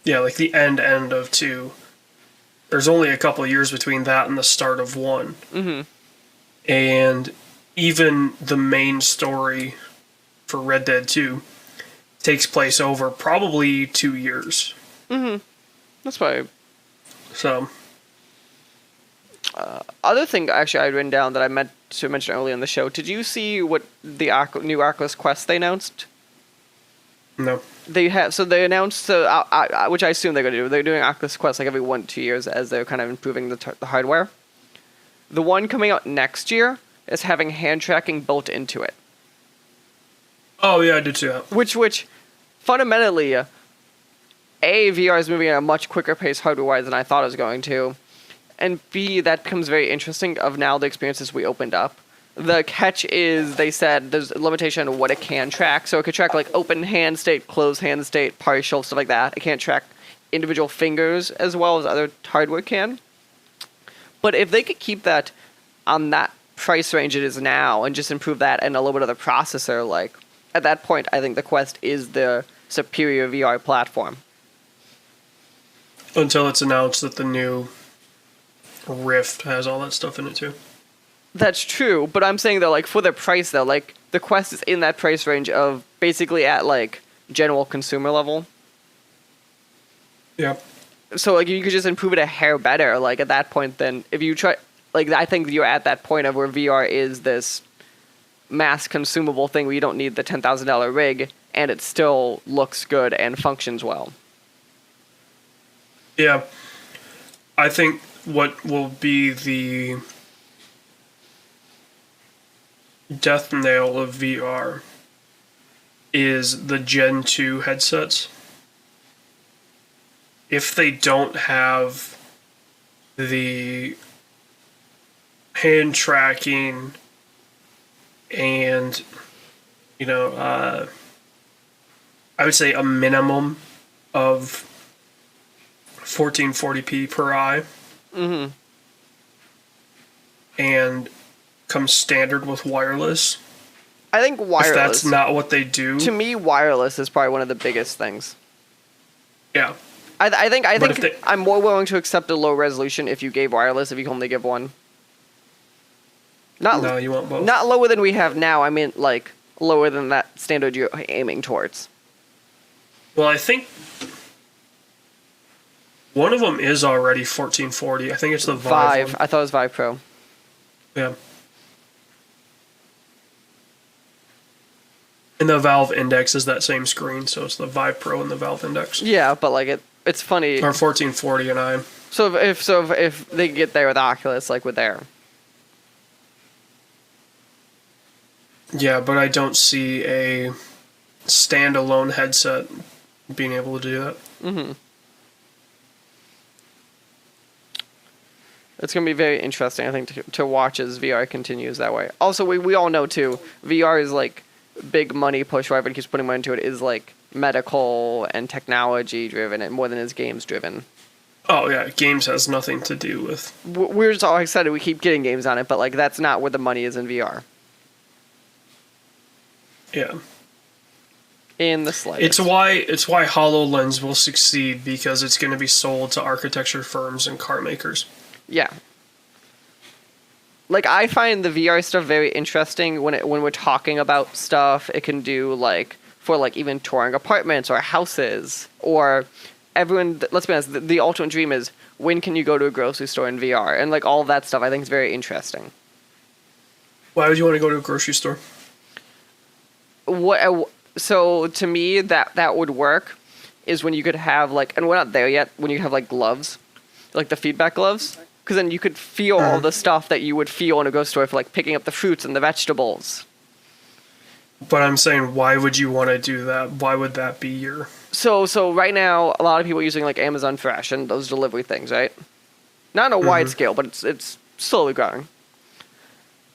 Yeah, like the end of 2. There's only a couple of years between that and the start of 1. Mm-hmm. And even the main story for Red Dead 2 takes place over probably 2 years. Mm-hmm. That's why. So. Other thing, actually, I'd written down that I meant to mention earlier in the show. Did you see what the new Oculus Quest they announced? No. They have, so they announced, which I assume they're going to do. They're doing Oculus Quest like every 1 to 2 years as they're kind of improving the hardware. The one coming out next year is having hand tracking built into it. Oh yeah, I did see that. Which, fundamentally, VR is moving at a much quicker pace hardware-wise than I thought it was going to. And B, that becomes very interesting of now the experiences we opened up. The catch is, they said, there's a limitation on what it can track. So it could track, like, open hand state, closed hand state, partial, stuff like that. It can't track individual fingers as well as other hardware can. But if they could keep that on that price range it is now and just improve that and a little bit of the processor, like, at that point, I think the Quest is the superior VR platform. Until it's announced that the new Rift has all that stuff in it too. That's true, but I'm saying though, like for the price though, like the Quest is in that price range of basically at like general consumer level. Yeah. So like you could just improve it a hair better, like at that point. Then if you try, like I think you're at that point of where VR is this mass consumable thing where you don't need the $10,000 rig and it still looks good and functions well. Yeah. I think what will be the death nail of VR is the Gen 2 headsets. if they don't have the hand tracking and, I would say a minimum of 1440p per eye. Mm-hmm. And comes standard with wireless. I think wireless. If that's not what they do. To me, wireless is probably one of the biggest things. Yeah. I think I'm more willing to accept a low resolution if you gave wireless, if you can only give one. No, you want both. Not lower than we have now. I mean, like, lower than that standard you're aiming towards. Well, I think one of them is already 1440. I think it's the Vive one. I thought it was Vive Pro. Yeah. And the Valve Index is that same screen, so it's the Vive Pro and the Valve Index. Yeah, but like it's funny. Or 1440 and I. So if they get there with Oculus, like with there. Yeah, but I don't see a standalone headset being able to do that. Mm-hmm. It's going to be very interesting, I think, to watch as VR continues that way. Also, we all know, too, VR is, like, big money push, where everybody keeps putting money into it, is, like, medical and technology-driven, and more than is games-driven. Oh, yeah, games has nothing to do with... We're just all excited we keep getting games on it, but, like, that's not where the money is in VR. Yeah. In the slightest. It's why HoloLens will succeed, because it's going to be sold to architecture firms and car makers. Yeah. Like, I find the VR stuff very interesting when we're talking about stuff it can do, like, for, like, even touring apartments or houses, or everyone, let's be honest, the ultimate dream is, when can you go to a grocery store in VR? And, like, all of that stuff I think is very interesting. Why would you want to go to a grocery store? So, to me, that would work, is when you could have, like, and we're not there yet, when you have, like, gloves, like the feedback gloves. Because then you could feel all the stuff that you would feel in a grocery store for, like, picking up the fruits and the vegetables. But I'm saying, why would you want to do that? Why would that be your... So right now, a lot of people are using, like, Amazon Fresh and those delivery things, right? Not on a wide scale, but it's slowly growing.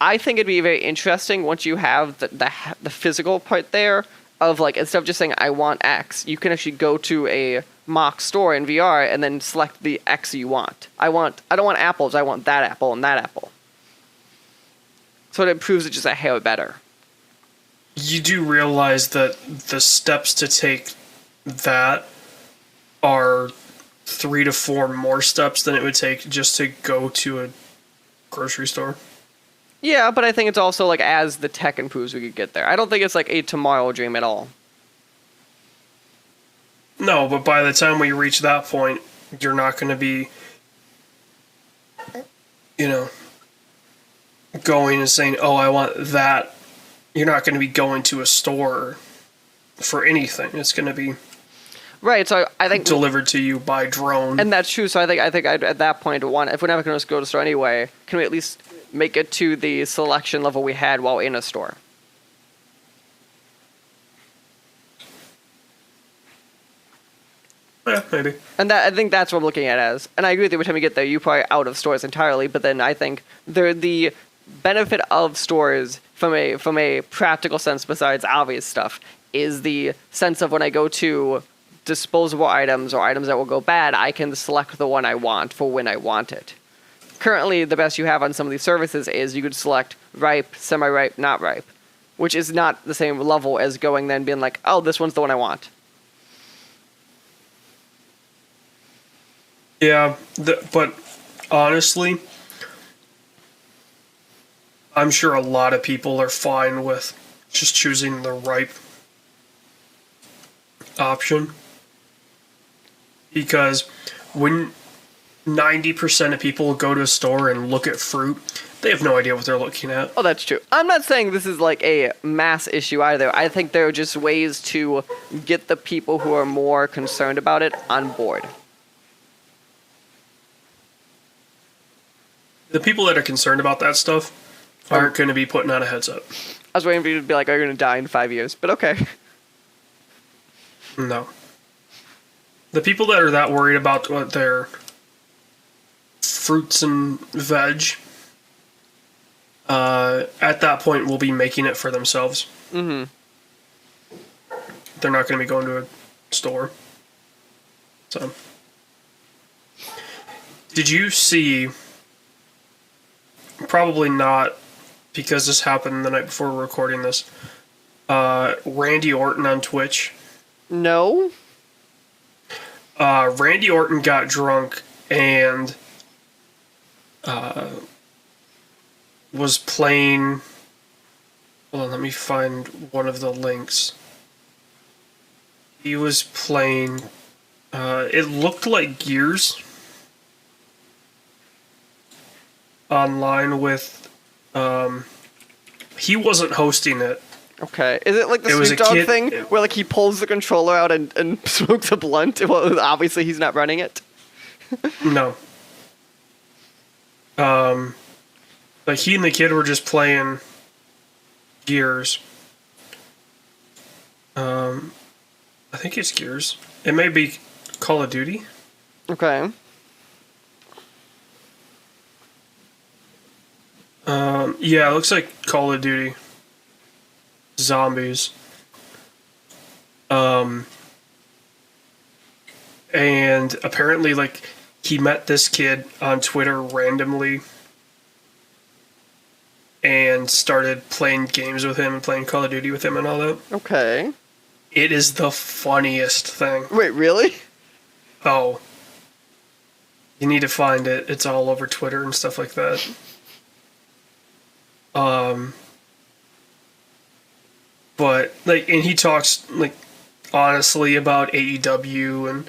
I think it'd be very interesting once you have the physical part there of, like, instead of just saying, I want X, you can actually go to a mock store in VR and then select the X you want. I don't want apples, I want that apple and that apple. So it improves it just a hair better. You do realize that the steps to take that are 3 to 4 more steps than it would take just to go to a grocery store? Yeah, but I think it's also, like, as the tech improves, we could get there. I don't think it's, like, a tomorrow dream at all. No, but by the time we reach that point, you're not going to be, going and saying, oh, I want that. You're not going to be going to a store for anything. It's going to be right. So I think delivered to you by drone. And that's true. So I think I'd, at that point, if we're never going to go to the store anyway, can we at least make it to the selection level we had while in a store? Yeah, maybe. And I think that's what I'm looking at as. And I agree with you, every time you get there, you're probably out of stores entirely. But then I think the benefit of stores from a practical sense, besides obvious stuff, is the sense of when I go to disposable items or items that will go bad, I can select the one I want for when I want it. Currently, the best you have on some of these services is you could select ripe, semi-ripe, not ripe, which is not the same level as going then being like, oh, this one's the one I want. Yeah, but honestly, I'm sure a lot of people are fine with just choosing the ripe option. Because when 90% of people go to a store and look at fruit, they have no idea what they're looking at. Oh, that's true. I'm not saying this is like a mass issue either. I think there are just ways to get the people who are more concerned about it on board. The people that are concerned about that stuff aren't going to be putting on a headset. I was waiting for you to be like, are you going to die in 5 years? But okay. No. The people that are that worried about what their fruits and veg, at that point will be making it for themselves. Mm-hmm. They're not going to be going to a store. So, did you see? Probably not, because this happened the night before we're recording this. Randy Orton on Twitch. No. Randy Orton got drunk and was playing. Hold on, let me find one of the links. He was playing. It looked like Gears online with. He wasn't hosting it. Okay. Is it like the Snoop Dogg thing where like he pulls the controller out and smokes a blunt? Well, obviously he's not running it. No. Like he and the kid were just playing Gears. I think it's Gears. It may be Call of Duty. Okay. Yeah, it looks like Call of Duty. Zombies. And apparently, like, he met this kid on Twitter randomly and started playing games with him and playing Call of Duty with him and all that. Okay. It is the funniest thing. Wait, really? Oh. You need to find it. It's all over Twitter and stuff like that. But, like, and he talks, like, honestly about AEW and,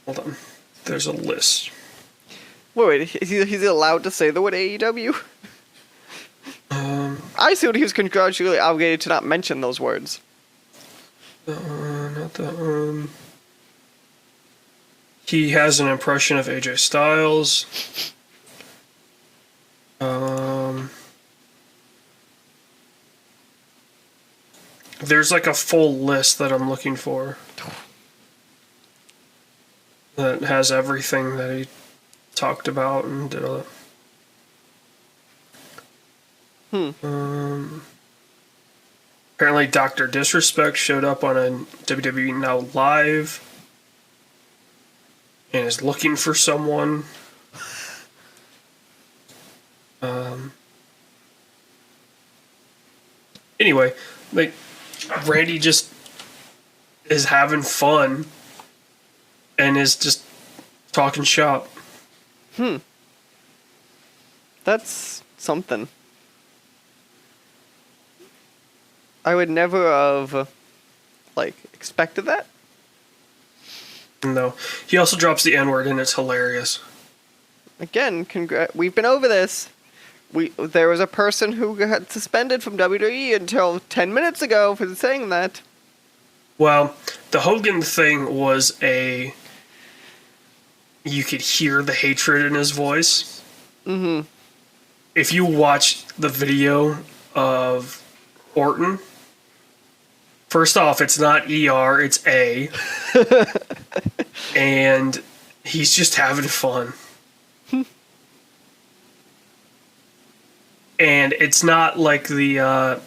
hold on. There's a list. Wait, he's allowed to say the word AEW? I assumed he was contractually obligated to not mention those words. Not that one. He has an impression of AJ Styles. There's like a full list that I'm looking for that has everything that he talked about and did all that. Apparently Dr. Disrespect showed up on a WWE Now Live and is looking for someone. Anyway, like, Randy just is having fun and is just talking shop. That's something. I would never have, like, expected that. No. He also drops the N-word and it's hilarious. Again, we've been over this. There was a person who got suspended from WWE until 10 minutes ago for saying that. Well, the Hogan thing was you could hear the hatred in his voice. Mm-hmm. If you watch the video of Orton, first off, it's not ER, it's A. And he's just having fun. And it's not like the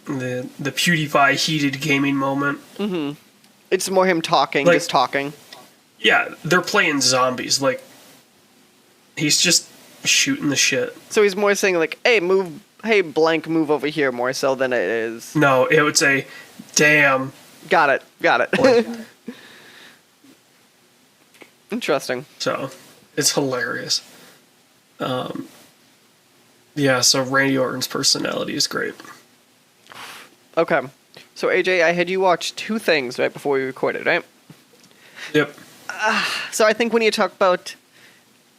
PewDiePie heated gaming moment. Mm-hmm. It's more him talking, like, just talking. Yeah, they're playing zombies. Like, he's just shooting the shit. So he's more saying like, hey, blank, move over here, more so than it is. No, it would say, damn. Got it. Like, interesting. So, it's hilarious. Yeah, so Randy Orton's personality is great. Okay. So, AJ, I had you watch two things right before we recorded, right? Yep. So I think we need to talk about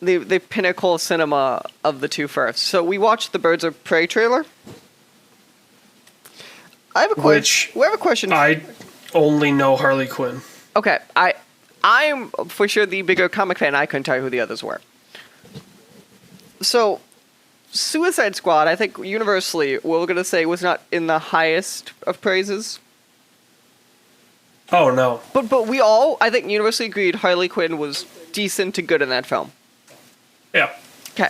the pinnacle cinema of the two first. So we watched the Birds of Prey trailer. I have a question. We have a question. I only know Harley Quinn. Okay, I'm for sure the bigger comic fan. I couldn't tell you who the others were. So, Suicide Squad, I think universally, we're going to say was not in the highest of praises. Oh no. But we all, I think, universally agreed Harley Quinn was decent to good in that film. Yeah. Okay.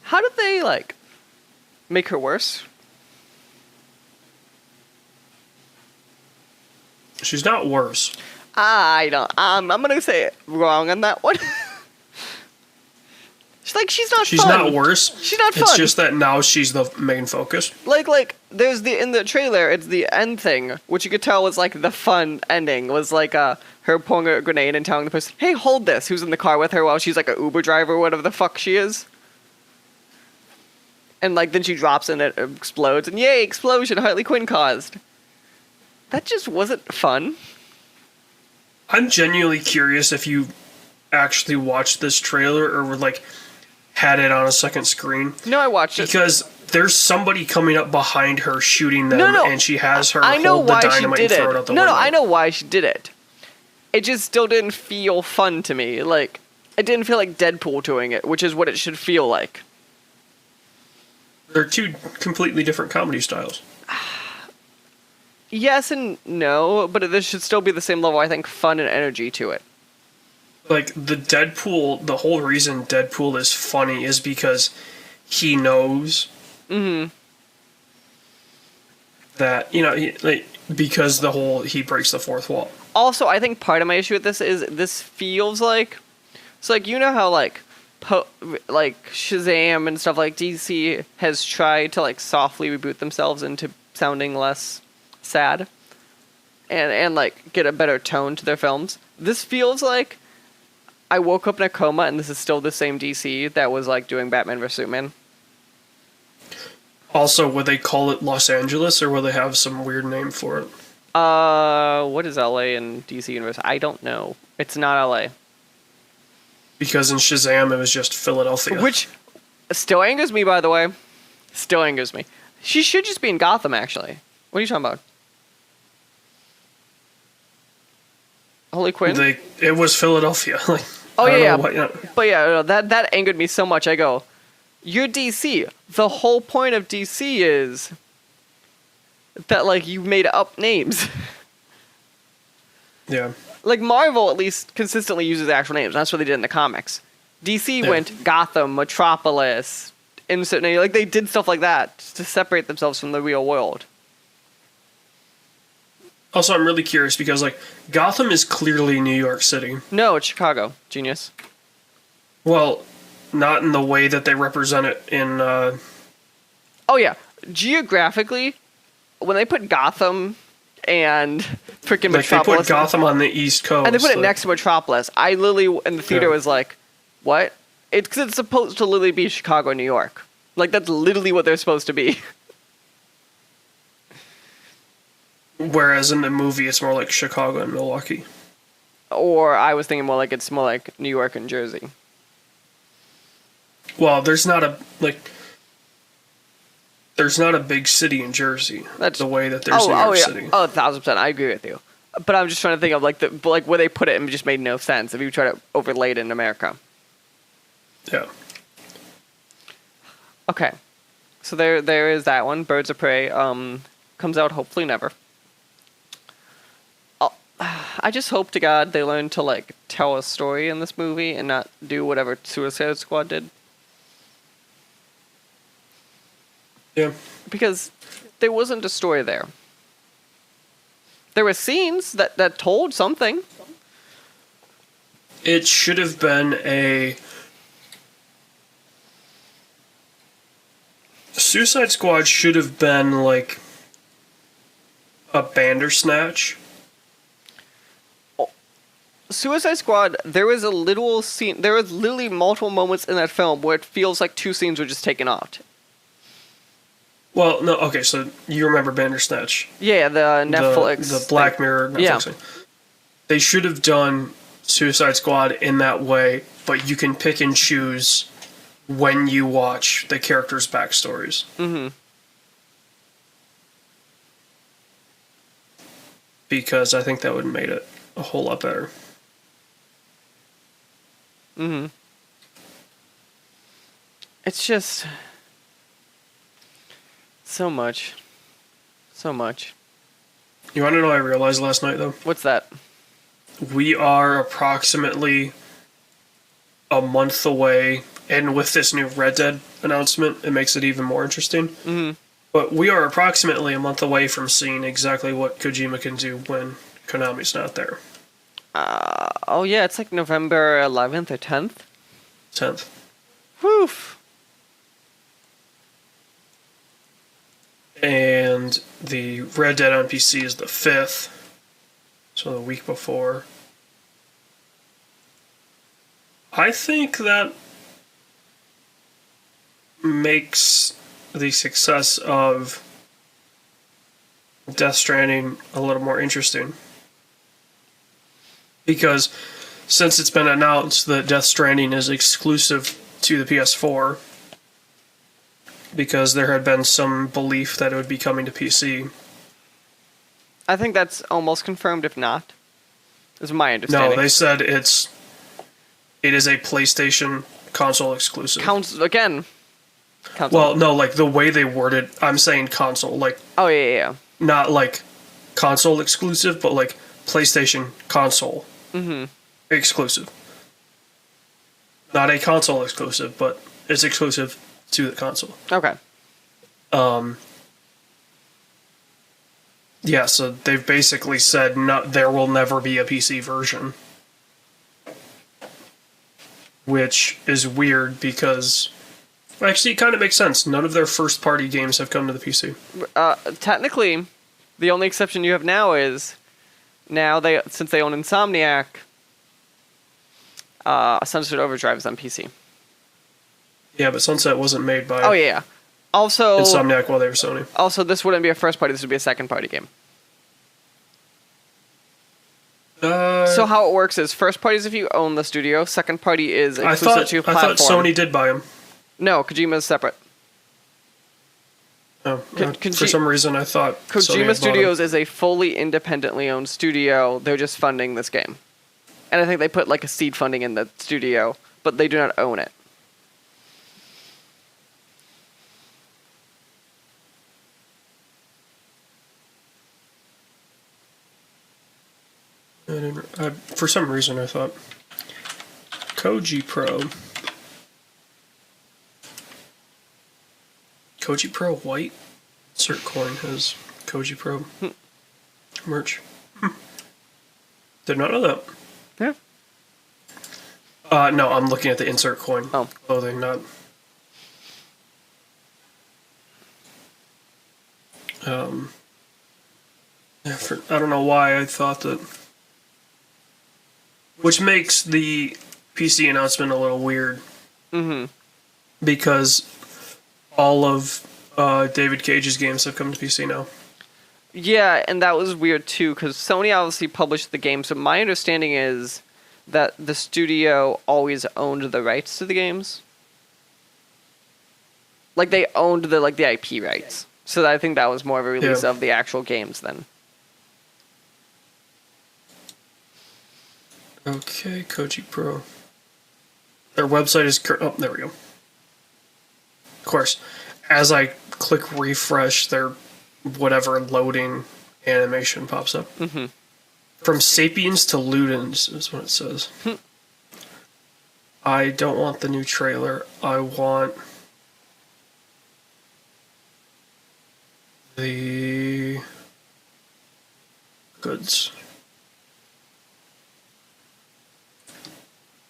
How did they, like, make her worse? She's not worse. I don't. I'm gonna say it wrong on that one. She's not She's fun. not worse. She's not fun. It's just that now she's the main focus. Like, there's in the trailer, it's the end thing, which you could tell was, like, the fun ending, was, like, her pulling a grenade and telling the person, hey, hold this, who's in the car with her while she's, like, a Uber driver or whatever the fuck she is. And, like, then she drops and it explodes, and yay, explosion, Harley Quinn caused. That just wasn't fun. I'm genuinely curious if you actually watched this trailer or were, like, had it on a second screen. No, I watched it. Because there's somebody coming up behind her shooting them, No. and she has her I know hold the why she dynamite did and throw it. it out the window. No, I know why she did it. It just still didn't feel fun to me. Like, it didn't feel like Deadpool doing it, which is what it should feel like. They're two completely different comedy styles. Yes and no, but there should still be the same level, I think, fun and energy to it. Like, the whole reason Deadpool is funny is because he knows that, because he breaks the fourth wall. Also, I think part of my issue with this is this feels like... It's like, you know how, like, Shazam and stuff like DC has tried to, like, softly reboot themselves into sounding less sad and like, get a better tone to their films? This feels like I woke up in a coma and this is still the same DC that was, like, doing Batman vs. Superman. Also, would they call it Los Angeles, or will they have some weird name for it? What is LA in DC Universe? I don't know. It's not LA. Because in Shazam, it was just Philadelphia. Which still angers me, by the way. Still angers me. She should just be in Gotham, actually. What are you talking about? Harley Quinn? It was Philadelphia. Oh, yeah. But yeah, that angered me so much. I go, you're DC. The whole point of DC is that, like, you made up names. Yeah. Like, Marvel at least consistently uses actual names. That's what they did in the comics. DC went Gotham, Metropolis, insert name. Like, they did stuff like that to separate themselves from the real world. Also, I'm really curious because, like, Gotham is clearly New York City. No, it's Chicago. Genius. Well, not in the way that they represent it in... Oh, yeah. Geographically, when they put Gotham and freaking Metropolis... They put Gotham on the East Coast. And they put it next to Metropolis. I literally, in the theater, was like, what? Because it's supposed to literally be Chicago, New York. Like, that's literally what they're supposed to be. Whereas in the movie, it's more like Chicago and Milwaukee. Or I was thinking it's more like New York and Jersey. Well, there's not a big city in Jersey. That's the way that there's New York City. Oh, 1,000%. I agree with you. But I'm just trying to think of like where they put it and it just made no sense if you try to overlay it in America. Yeah. Okay. So there is that one. Birds of Prey comes out hopefully never. I just hope to God they learn to, like, tell a story in this movie and not do whatever Suicide Squad did. Yeah. Because there wasn't a story there. There were scenes that told something. It should have been a... Suicide Squad should have been, like, a Bandersnatch. Suicide Squad, there was a little scene, there was literally multiple moments in that film where it feels like two scenes were just taken out. Well, no, okay, so you remember Bandersnatch. Yeah, the Netflix. The Black Mirror Netflix thing. They should have done Suicide Squad in that way, but you can pick and choose when you watch the characters' backstories. Mm-hmm. Because I think that would have made it a whole lot better. Mm-hmm. It's just... so much. So much. You want to know what I realized last night, though? What's that? We are approximately a month away, and with this new Red Dead announcement, it makes it even more interesting. Mm-hmm. But we are approximately a month away from seeing exactly what Kojima can do when Konami's not there. Oh yeah, it's like November 11th or 10th? 10th. Woof. And the Red Dead on PC is the 5th. So the week before. I think that makes the success of Death Stranding a little more interesting. Because since it's been announced that Death Stranding is exclusive to the PS4, because there had been some belief that it would be coming to PC. I think that's almost confirmed, if not. Is my understanding. No, they said it is a PlayStation console exclusive. Console. Well, no, like the way they worded, I'm saying console, like. Oh yeah. Not like console exclusive, but like PlayStation console exclusive. Not a console exclusive, but it's exclusive to the console. Okay. Yeah, so they've basically said there will never be a PC version. Which is weird because... Actually, it kind of makes sense. None of their first-party games have come to the PC. Technically, the only exception you have now is... since they own Insomniac, Sunset Overdrive is on PC. Yeah, but Sunset wasn't made by... Oh, yeah. Also... Insomniac while they were Sony. Also, this wouldn't be a first-party, this would be a second-party game. So how it works is, first party is if you own the studio, second party is exclusive to platform. I thought Sony did buy them. No, Kojima is separate. Oh, for some reason I thought Kojima Studios is a fully independently owned studio. They're just funding this game. And I think they put like a seed funding in the studio, but they do not own it. For some reason I thought Koji Pro White insert coin has Koji Pro merch. Did not know that. Yeah. No, I'm looking at the insert coin clothing, not. I don't know why I thought that. Which makes the PC announcement a little weird. Mm-hmm. Because all of David Cage's games have come to PC now. Yeah, and that was weird too, because Sony obviously published the game, so my understanding is that the studio always owned the rights to the games. Like, they owned the IP rights. So I think that was more of a release of the actual games then. Okay, Koji Pro. Their website is... Oh, there we go. Of course, as I click refresh, their whatever loading animation pops up. Mm-hmm. From Sapiens to Ludens is what it says. I don't want the new trailer. I want the goods.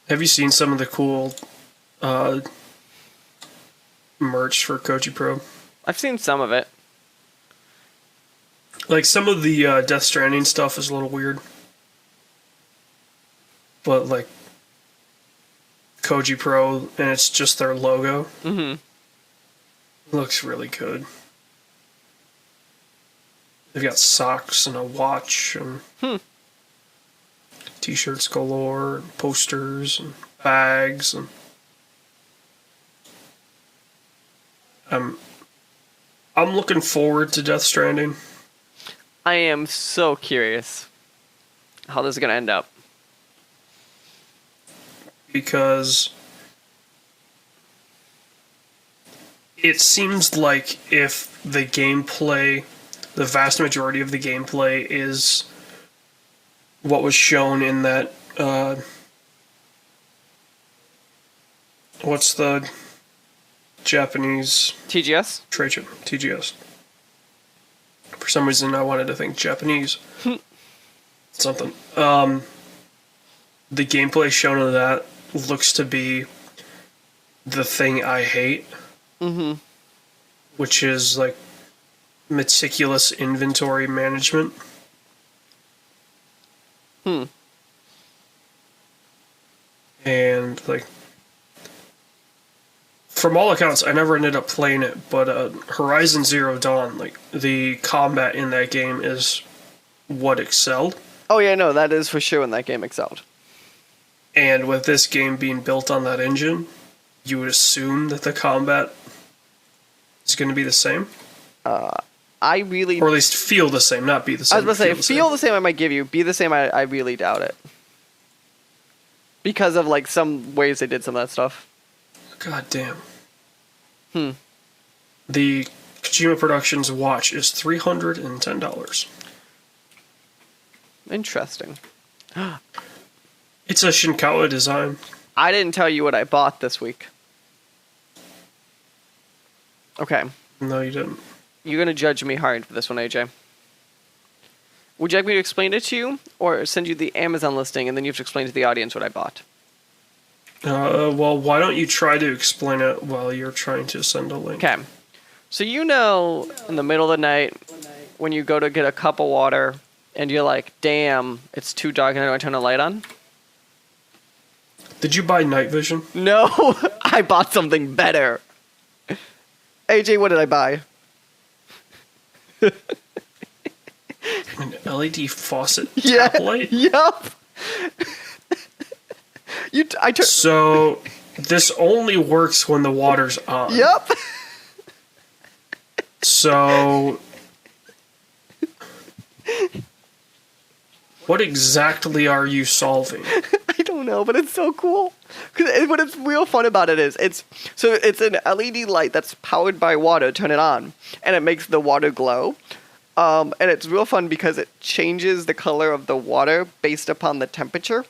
Have you seen some of the cool merch for Koji Pro? I've seen some of it. Like, some of the Death Stranding stuff is a little weird. But, like, Koji Pro, and it's just their logo. Mm-hmm. Looks really good. They've got socks and a watch and t-shirts galore, and posters and bags, and I'm looking forward to Death Stranding. I am so curious how this is going to end up. Because it seems like if the gameplay the vast majority of the gameplay is what was shown in that, what's the Japanese TGS? trade show? TGS. For some reason, I wanted to think Japanese. Something. The gameplay shown in that looks to be the thing I hate. Mm-hmm. Which is, like, meticulous inventory management. And, like, from all accounts, I never ended up playing it, but Horizon Zero Dawn, like, the combat in that game is what excelled. Oh yeah, no, that is for sure when that game excelled. And with this game being built on that engine, you would assume that the combat is going to be the same. I really... Or at least feel the same, not be the same. I was going to say, feel the same I might give you. Be the same, I really doubt it. Because of, like, some ways they did some of that stuff. God damn. The Kojima Productions watch is $310. Interesting. It's a Shinkawa design. I didn't tell you what I bought this week. Okay. No, you didn't. You're going to judge me hard for this one, AJ. Would you like me to explain it to you, or send you the Amazon listing, and then you have to explain to the audience what I bought? Well, why don't you try to explain it while you're trying to send a link? Okay. So you know, in the middle of the night, when you go to get a cup of water, and you're like, damn, it's too dark and I don't turn the light on? Did you buy night vision? No, I bought something better. AJ, what did I buy? An LED faucet Yeah. tap light? Yup. So, this only works when the water's on. Yup. So, what exactly are you solving? I don't know, but it's so cool. What it's real fun about it is, it's an LED light that's powered by water. Turn it on, and it makes the water glow. And it's real fun because it changes the color of the water based upon the temperature.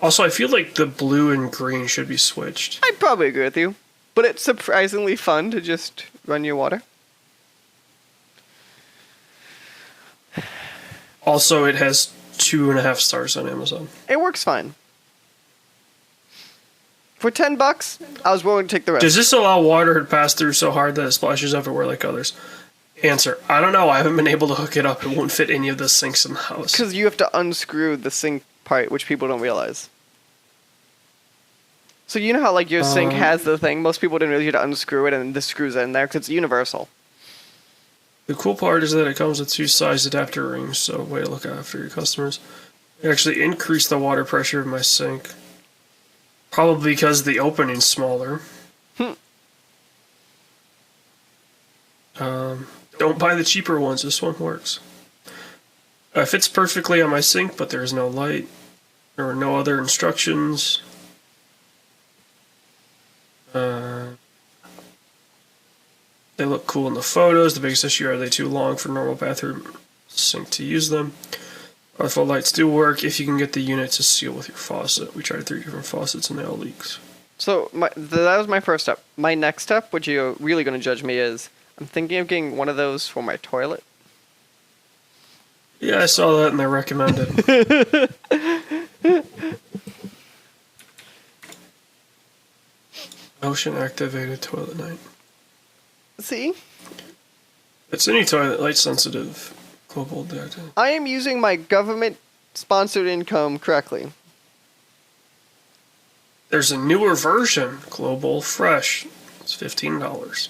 Also, I feel like the blue and green should be switched. I'd probably agree with you, but it's surprisingly fun to just run your water. Also, it has 2.5 stars on Amazon. It works fine. For $10, I was willing to take the risk. Does this allow water to pass through so hard that it splashes everywhere like others? Answer: I don't know. I haven't been able to hook it up. It won't fit any of the sinks in the house. Because you have to unscrew the sink part, which people don't realize. So you know how, like, your sink has the thing? Most people didn't realize you had to unscrew it, and this screws in there, because it's universal. The cool part is that it comes with 2 size adapter rings, so way to look after your customers. It actually increased the water pressure of my sink. Probably because the opening's smaller. Don't buy the cheaper ones, this one works. It fits perfectly on my sink, but there's no light. There were no other instructions. They look cool in the photos. The biggest issue, are they too long for normal bathroom sink to use them? Our lights do work if you can get the unit to seal with your faucet. We tried 3 different faucets and they all leaks. So that was my first step. My next step, which you're really going to judge me, is I'm thinking of getting one of those for my toilet. Yeah, I saw that and they're recommended. Motion activated toilet light. See? It's any toilet light sensitive. Global data. I am using my government-sponsored income correctly. There's a newer version, Global Fresh. It's $15.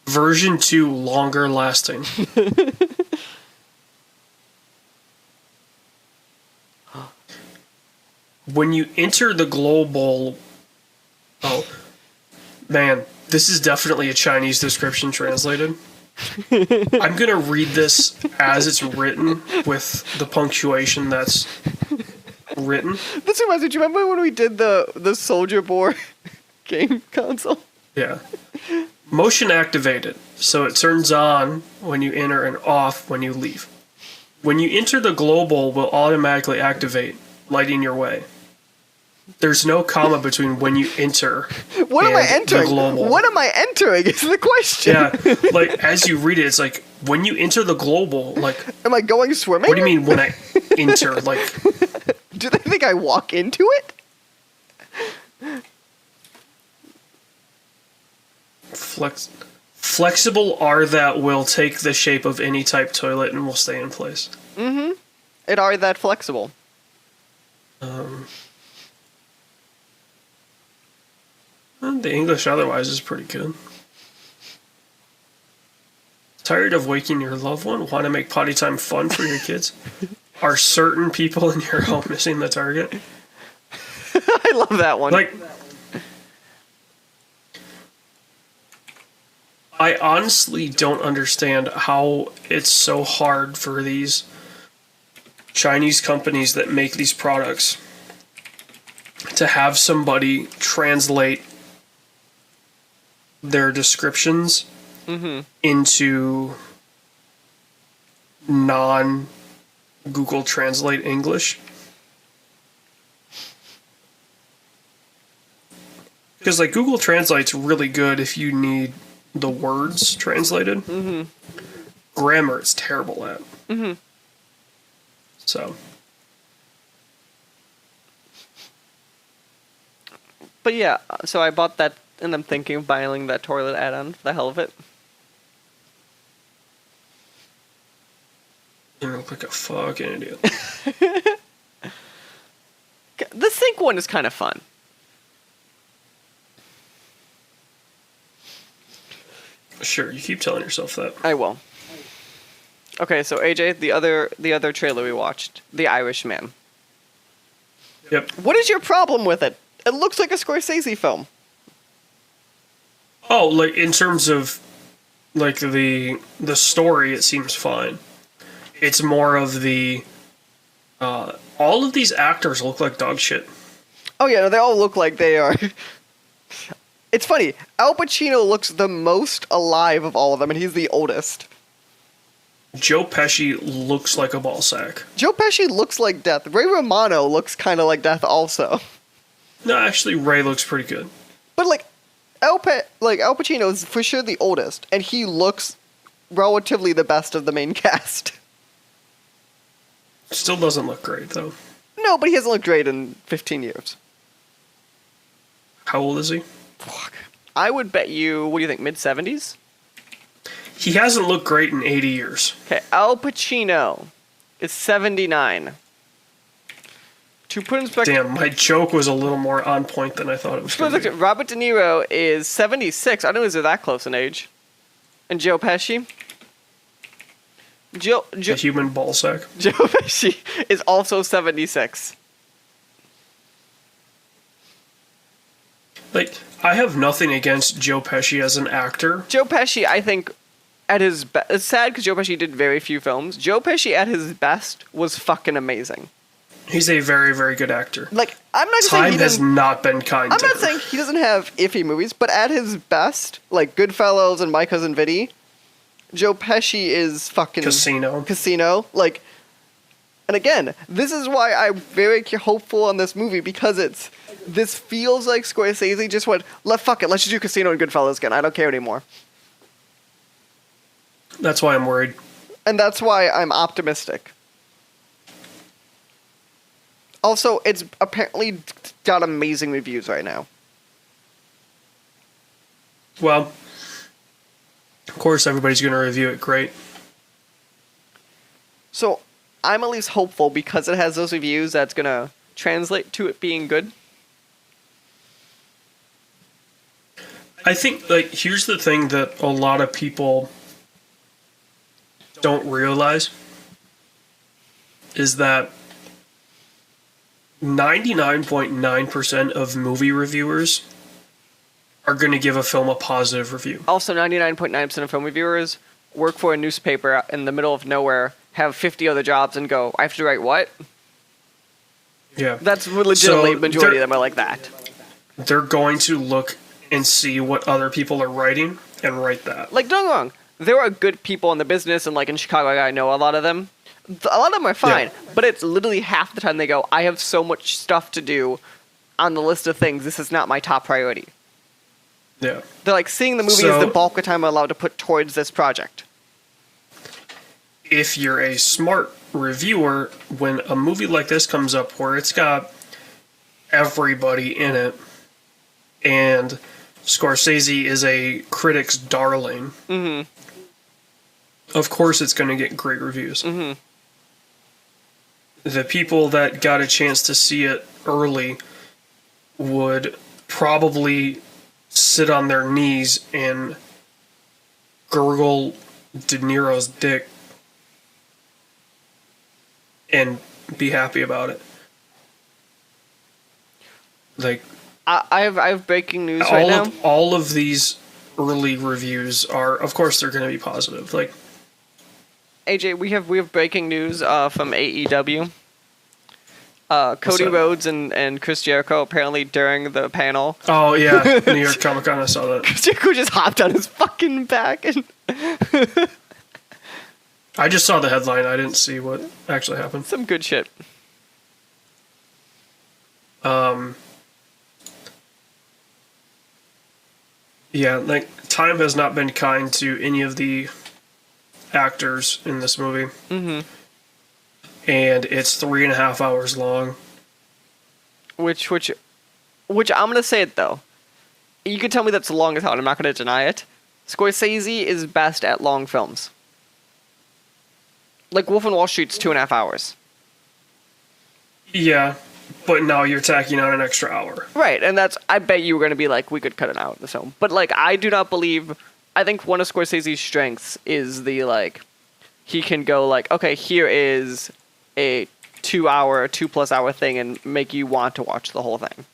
Version 2, longer lasting. When you enter the global... Oh, man, this is definitely a Chinese description translated. I'm going to read this as it's written with the punctuation that's written. This reminds me, do you remember when we did the Soldier Board game console? Yeah. Motion activated, so it turns on when you enter and off when you leave. When you enter, the global will automatically activate, lighting your way. There's no comma between when you enter What am I entering? the global. What am I entering is the question. Yeah, like, as you read it, it's like, when you enter the global, like... Am I going swimming? What do you mean, when I enter? Like... Do they think I walk into it? Flexible are that will take the shape of any type toilet and will stay in place. Mm-hmm. It are that flexible. The English otherwise is pretty good. Tired of waking your loved one? Want to make potty time fun for your kids? Are certain people in your home missing the target? I love that one. Like, I honestly don't understand how it's so hard for these Chinese companies that make these products to have somebody translate their descriptions into non-Google Translate English. Because, like, Google Translate's really good if you need the words translated. Grammar it's terrible at. So. But yeah, so I bought that, and I'm thinking of buying that toilet add-on for the hell of it. You look like a fucking idiot. The sink one is kind of fun. Sure, you keep telling yourself that. I will. Okay, so AJ, the other trailer we watched, The Irishman. Yep. What is your problem with it? It looks like a Scorsese film. Oh, like, in terms of, like, the story, it seems fine. It's more of the... all of these actors look like dog shit. Oh yeah, no, they all look like they are... It's funny, Al Pacino looks the most alive of all of them, and he's the oldest. Joe Pesci looks like a ball sack. Joe Pesci looks like death. Ray Romano looks kind of like death also. No, actually, Ray looks pretty good. But like, Al Pacino is for sure the oldest, and he looks relatively the best of the main cast. Still doesn't look great, though. No, but he hasn't looked great in 15 years. How old is he? Fuck. I would bet you, what do you think, mid-70s? He hasn't looked great in 80 years. Okay, Al Pacino is 79. To put in perspective... Damn, my joke was a little more on point than I thought it was going to be. Robert De Niro is 76. I don't know if they're that close in age. And Joe Pesci? A human ball sack. Joe Pesci is also 76. Like, I have nothing against Joe Pesci as an actor. Joe Pesci, I think, at his best... It's sad because Joe Pesci did very few films. Joe Pesci at his best was fucking amazing. He's a very, very good actor. Like, I'm not saying Time has not been kind to him. I'm not saying he doesn't have iffy movies, but at his best, like Goodfellas and My Cousin Vinny, Joe Pesci is fucking... Casino. Like, and again, this is why I'm very hopeful on this movie, because this feels like Scorsese just went, fuck it, let's just do Casino and Goodfellas again. I don't care anymore. That's why I'm worried. And that's why I'm optimistic. Also, it's apparently got amazing reviews right now. Well, of course everybody's going to review it great. So, I'm at least hopeful because it has those reviews that's going to translate to it being good. I think, like, here's the thing that a lot of people don't realize is that 99.9% of movie reviewers are going to give a film a positive review. Also, 99.9% of film reviewers work for a newspaper in the middle of nowhere, have 50 other jobs, and go, I have to write what? Yeah. That's legitimately, majority of them are like that. They're going to look and see what other people are writing and write that. Like, don't get me wrong, there are good people in the business, and like in Chicago, I know a lot of them. A lot of them are fine, but it's literally half the time they go, I have so much stuff to do on the list of things, this is not my top priority. Yeah. They're like, seeing the movie is the bulk of time I'm allowed to put towards this project. If you're a smart reviewer, when a movie like this comes up where it's got everybody in it, and Scorsese is a critic's darling, of course it's going to get great reviews. The people that got a chance to see it early would probably sit on their knees and gurgle De Niro's dick and be happy about it. Like, I have breaking news right now. All of these early reviews are, of course, they're going to be positive. Like, AJ, we have breaking news from AEW. Cody Rhodes and Chris Jericho apparently during the panel. Oh yeah, New York Comic Con, I saw that. Chris Jericho just hopped on his fucking back and. I just saw the headline. I didn't see what actually happened. Some good shit. Yeah, like, time has not been kind to any of the actors in this movie. And it's 3.5 hours long. Which I'm gonna say it though. You can tell me that's long as hell, and I'm not gonna deny it. Scorsese is best at long films. Like Wolf of Wall Street's 2.5 hours. Yeah, but now you're tacking on an extra hour. Right, and that's, I bet you were gonna be like, we could cut it out of the film. But like, I do not believe, I think one of Scorsese's strengths is the like, he can go like, okay, here is a 2+ hour thing and make you want to watch the whole thing.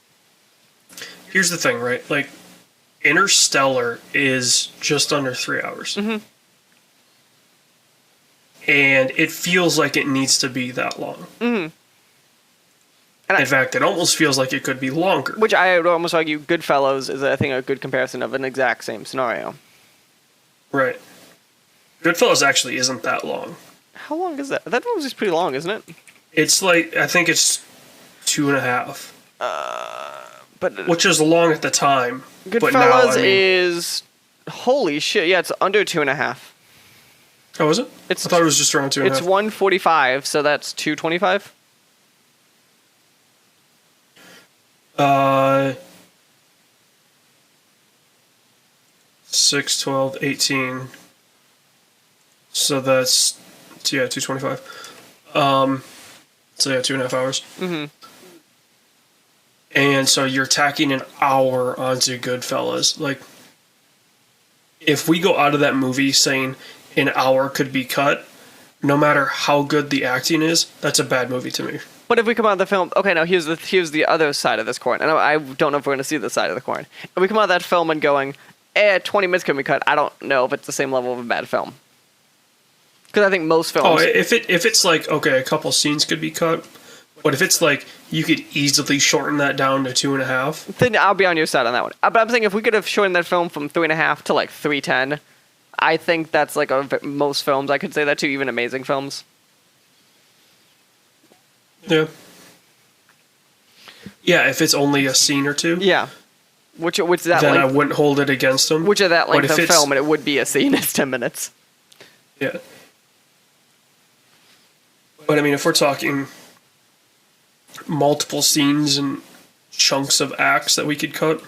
Here's the thing, right? Like, Interstellar is just under 3 hours. And it feels like it needs to be that long. In fact, it almost feels like it could be longer. Which I would almost argue Goodfellas is, I think, a good comparison of an exact same scenario. Right. Goodfellas actually isn't that long. How long is that? That movie's pretty long, isn't it? It's like, I think it's 2.5. But which is long at the time. Goodfellas but now, I mean, is, holy shit, yeah, it's under 2.5. Oh, is it? I thought it was just around 2.5. It's 1:45, so that's 2:25. 6, 12, 18. So that's, yeah, 2:25. So yeah, 2.5 hours. And so you're tacking an hour onto Goodfellas. Like, if we go out of that movie saying an hour could be cut, no matter how good the acting is, that's a bad movie to me. But if we come out of the film, okay, now here's the other side of this coin. And I don't know if we're going to see this side of the coin. If we come out of that film and going, 20 minutes can be cut, I don't know if it's the same level of a bad film. Because I think most films... Oh, if it's like, okay, a couple scenes could be cut, but if it's like, you could easily shorten that down to 2.5... Then I'll be on your side on that one. But I'm saying if we could have shortened that film from 3.5 to like 3:10, I think that's like most films. I could say that to, even amazing films. Yeah. Yeah, if it's only a scene or two. Yeah. Which that then length, I wouldn't hold it against them. Which of that length of film, and it would be a scene. It's 10 minutes. Yeah. But I mean, if we're talking multiple scenes and chunks of acts that we could cut,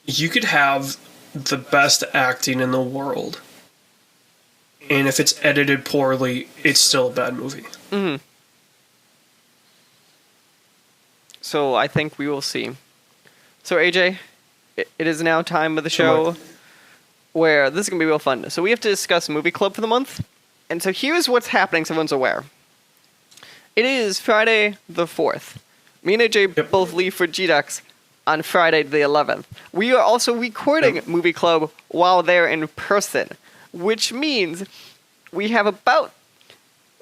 you could have the best acting in the world, and if it's edited poorly, it's still a bad movie. So I think we will see. So AJ, it is now time of the show where this is going to be real fun. So we have to discuss Movie Club for the month. And so here's what's happening so everyone's aware. It is Friday the 4th. Me and AJ both leave for GDUX on Friday the 11th. We are also recording Movie Club while they're in person, which means we have about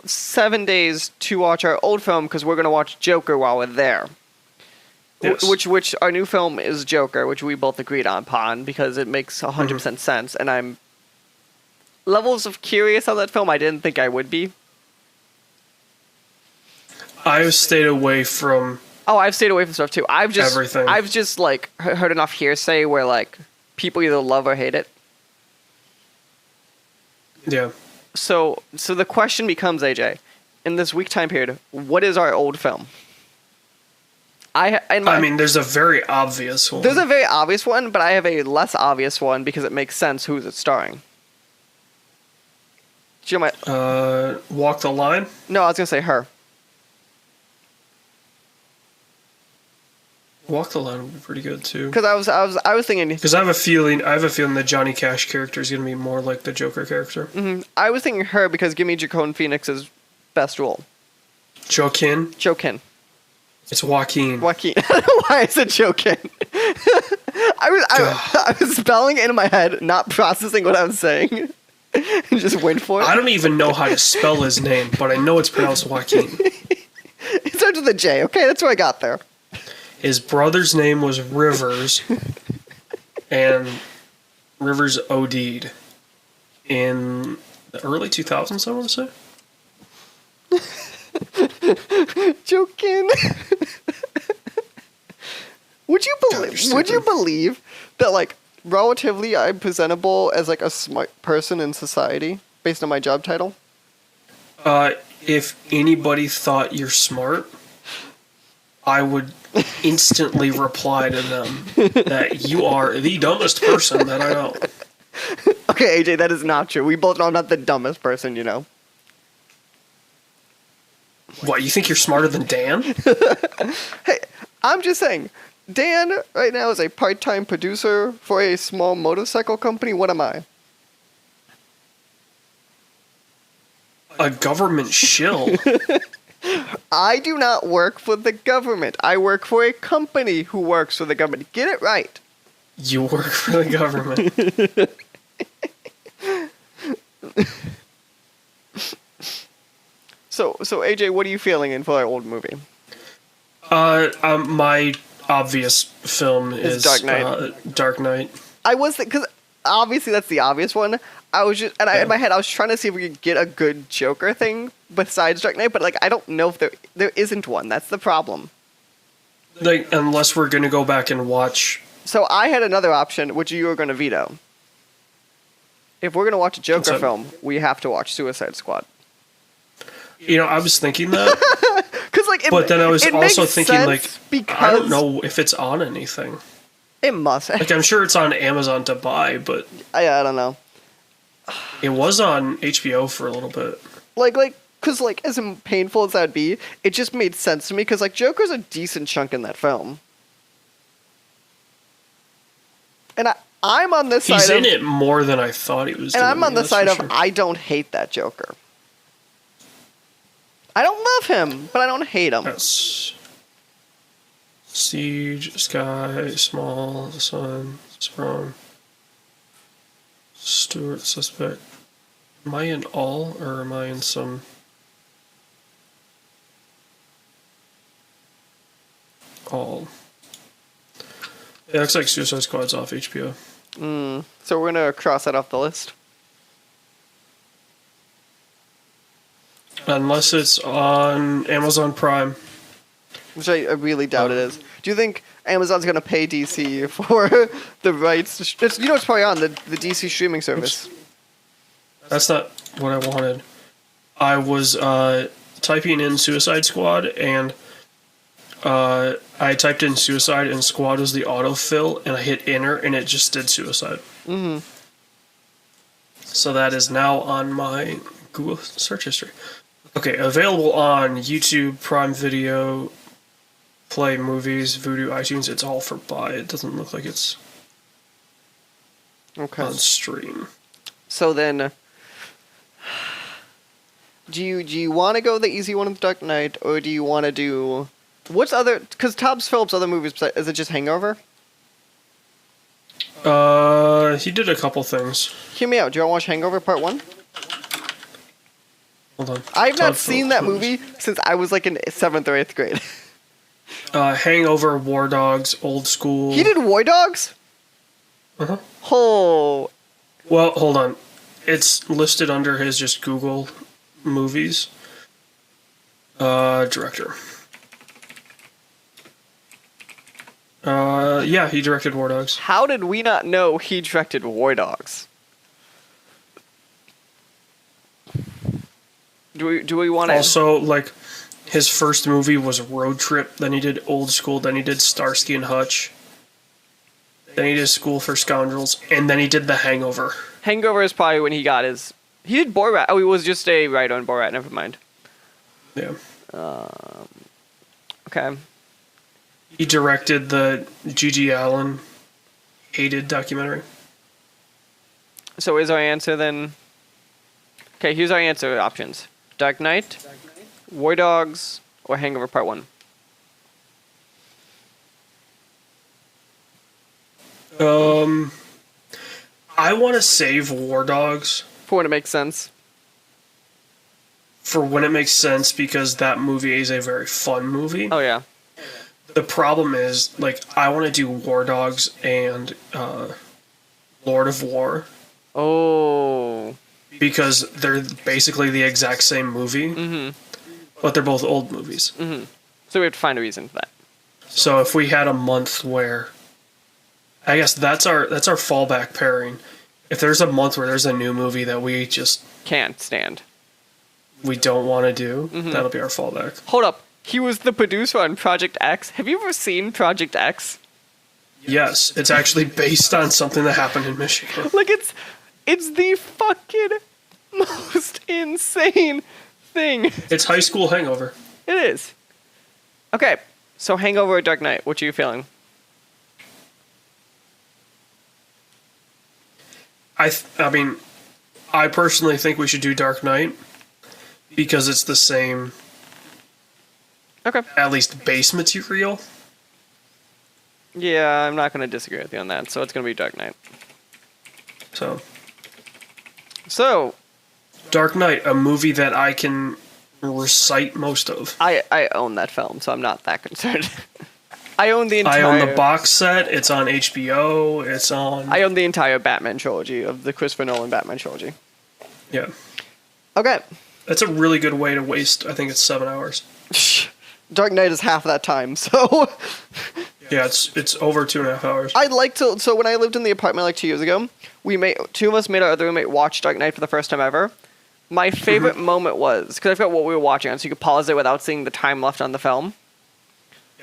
7 days to watch our old film because we're going to watch Joker while we're there. Yes. Which our new film is Joker, which we both agreed upon because it makes 100% sense, and I'm levels of curious on that film I didn't think I would be. I've stayed away from. Oh, I've stayed away from stuff too. Everything. I've just like heard enough hearsay where like people either love or hate it. Yeah. So the question becomes, AJ, in this week time period, what is our old film? I mean, there's a very obvious one. There's a very obvious one, but I have a less obvious one because it makes sense who's it starring. Do you know my... Walk the Line? No, I was gonna say her. Walk the Line would be pretty good too. Because I was thinking. Because I have a feeling the Johnny Cash character is gonna be more like the Joker character. Mm-hmm. I was thinking her because give me Joaquin Phoenix's best role. Joaquin. It's Joaquin. I don't know why I said Joaquin. I was spelling it in my head, not processing what I was saying. Just went for it. I don't even know how to spell his name, but I know it's pronounced Joaquin. It starts with a J. Okay, that's where I got there. His brother's name was Rivers, and Rivers OD'd in the early 2000s, I want to say. Joking. Would you believe that like relatively I'm presentable as like a smart person in society based on my job title? If anybody thought you're smart, I would instantly reply to them that you are the dumbest person that I know. Okay, AJ, that is not true. We both know I'm not the dumbest person, you know. What, you think you're smarter than Dan? Hey, I'm just saying, Dan right now is a part-time producer for a small motorcycle company. What am I? A government shill. I do not work for the government. I work for a company who works for the government. Get it right. You work for the government. So AJ, what are you feeling in for our old movie? My obvious film is Dark Knight. Dark Knight. I was because obviously that's the obvious one. I was just in my head I was trying to see if we could get a good Joker thing besides Dark Knight, but like I don't know if there isn't one. That's the problem. Like unless we're gonna go back and watch. So I had another option, which you were going to veto. If we're going to watch a Joker film, we have to watch Suicide Squad. You know, I was thinking that. But then I was also thinking, like, I don't know if it's on anything. It must. Like, I'm sure it's on Amazon to buy, but... I don't know. It was on HBO for a little bit. Because, as painful as that'd be, it just made sense to me, because, Joker's a decent chunk in that film. And I'm on this side He's in it more than I thought he was. And I'm on the side of, I don't hate that Joker. I don't love him, but I don't hate him. That's Siege, Sky, Small, Sun, Sprung, Stewart, Suspect. Am I in all, or am I in some? All. It looks like Suicide Squad's off HBO. So we're gonna cross that off the list. Unless it's on Amazon Prime. Which I really doubt it is. Do you think Amazon's going to pay DC for the rights? It's probably on the DC streaming service. Oops. That's not what I wanted. I was typing in Suicide Squad, and I typed in Suicide, and Squad was the autofill, and I hit Enter, and it just did Suicide. Mm-hmm. So that is now on my Google search history. Okay, available on YouTube, Prime Video, Play Movies, Vudu, iTunes. It's all for buy. It doesn't look like it's on stream. So then, do you want to go the easy one with Dark Knight, or do you want to do what's other? Because Todd Phillips' other movies, is it just Hangover? He did a couple things. Hear me out. Do you want to watch Hangover Part 1? Hold on. I've not seen that movie since I was in 7th or 8th grade. Hangover, War Dogs, Old School. He did War Dogs? Uh-huh. Oh. Well, hold on. It's listed under his just Google movies. Director. Yeah, he directed War Dogs. How did we not know he directed War Dogs? Do we want to... Also, like, his first movie was Road Trip, then he did Old School, then he did Starsky and Hutch, then he did School for Scoundrels, and then he did The Hangover. Hangover is probably when he got his... He did Borat. Oh, he was just a writer on Borat. Never mind. Yeah. Okay. He directed the G.G. Allen hated documentary. So is our answer then... Okay, here's our answer options. Dark Knight, War Dogs, or Hangover Part 1. I want to save War Dogs. For when it makes sense. For when it makes sense, because that movie is a very fun movie. Oh, yeah. The problem is, like, I want to do War Dogs and Lord of War. Oh. Because they're basically the exact same movie, but they're both old movies. So we have to find a reason for that. So if we had a month where, I guess that's our fallback pairing. If there's a month where there's a new movie that we just can't stand, we don't want to do, that'll be our fallback. Hold up, he was the producer on Project X. Have you ever seen Project X? Yes, it's actually based on something that happened in Michigan. Like it's the fucking most insane thing. It's High School Hangover. It is. Okay, so Hangover or Dark Knight, what are you feeling? I mean, I personally think we should do Dark Knight because it's the same, Okay. at least base material. Yeah, I'm not going to disagree with you on that, so it's going to be Dark Knight. So, Dark Knight, a movie that I can recite most of. I own that film, so I'm not that concerned. I own the entire... I own the box set. It's on HBO. It's on... I own the entire Batman trilogy of the Christopher Nolan Batman trilogy. Yeah. Okay. That's a really good way to waste, I think it's 7 hours. Dark Knight is half that time, so... Yeah, it's over 2.5 hours. I'd like to... So when I lived in the apartment like 2 years ago, two of us made our other roommate watch Dark Knight for the first time ever. My favorite moment was... Because I forgot what we were watching on, so you could pause it without seeing the time left on the film.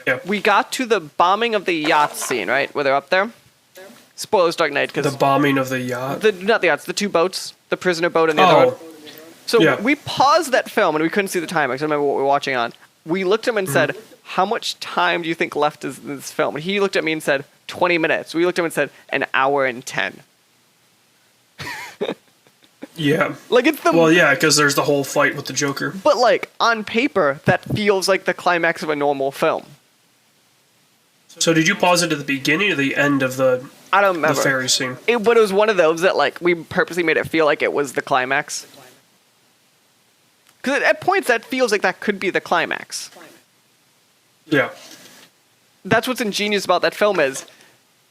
Yeah. We got to the bombing of the yacht scene, right? Where they're up there. Spoilers, Dark Knight, because... The bombing of the yacht? Not the yachts, the two boats. The prisoner boat and the other one. So yeah. We paused that film, and we couldn't see the time, because I remember what we were watching on. We looked at him and said, how much time do you think left is in this film? And he looked at me and said, 20 minutes. We looked at him and said, an hour and 10. Yeah. Like, it's the... Well, yeah, because there's the whole fight with the Joker. But, like, on paper, that feels like the climax of a normal film. So did you pause it at the beginning or the end of the... I don't remember. The ferry scene? But it was one of those that, like, we purposely made it feel like it was the climax. Because at points, that feels like that could be the climax. Yeah. That's what's ingenious about that film is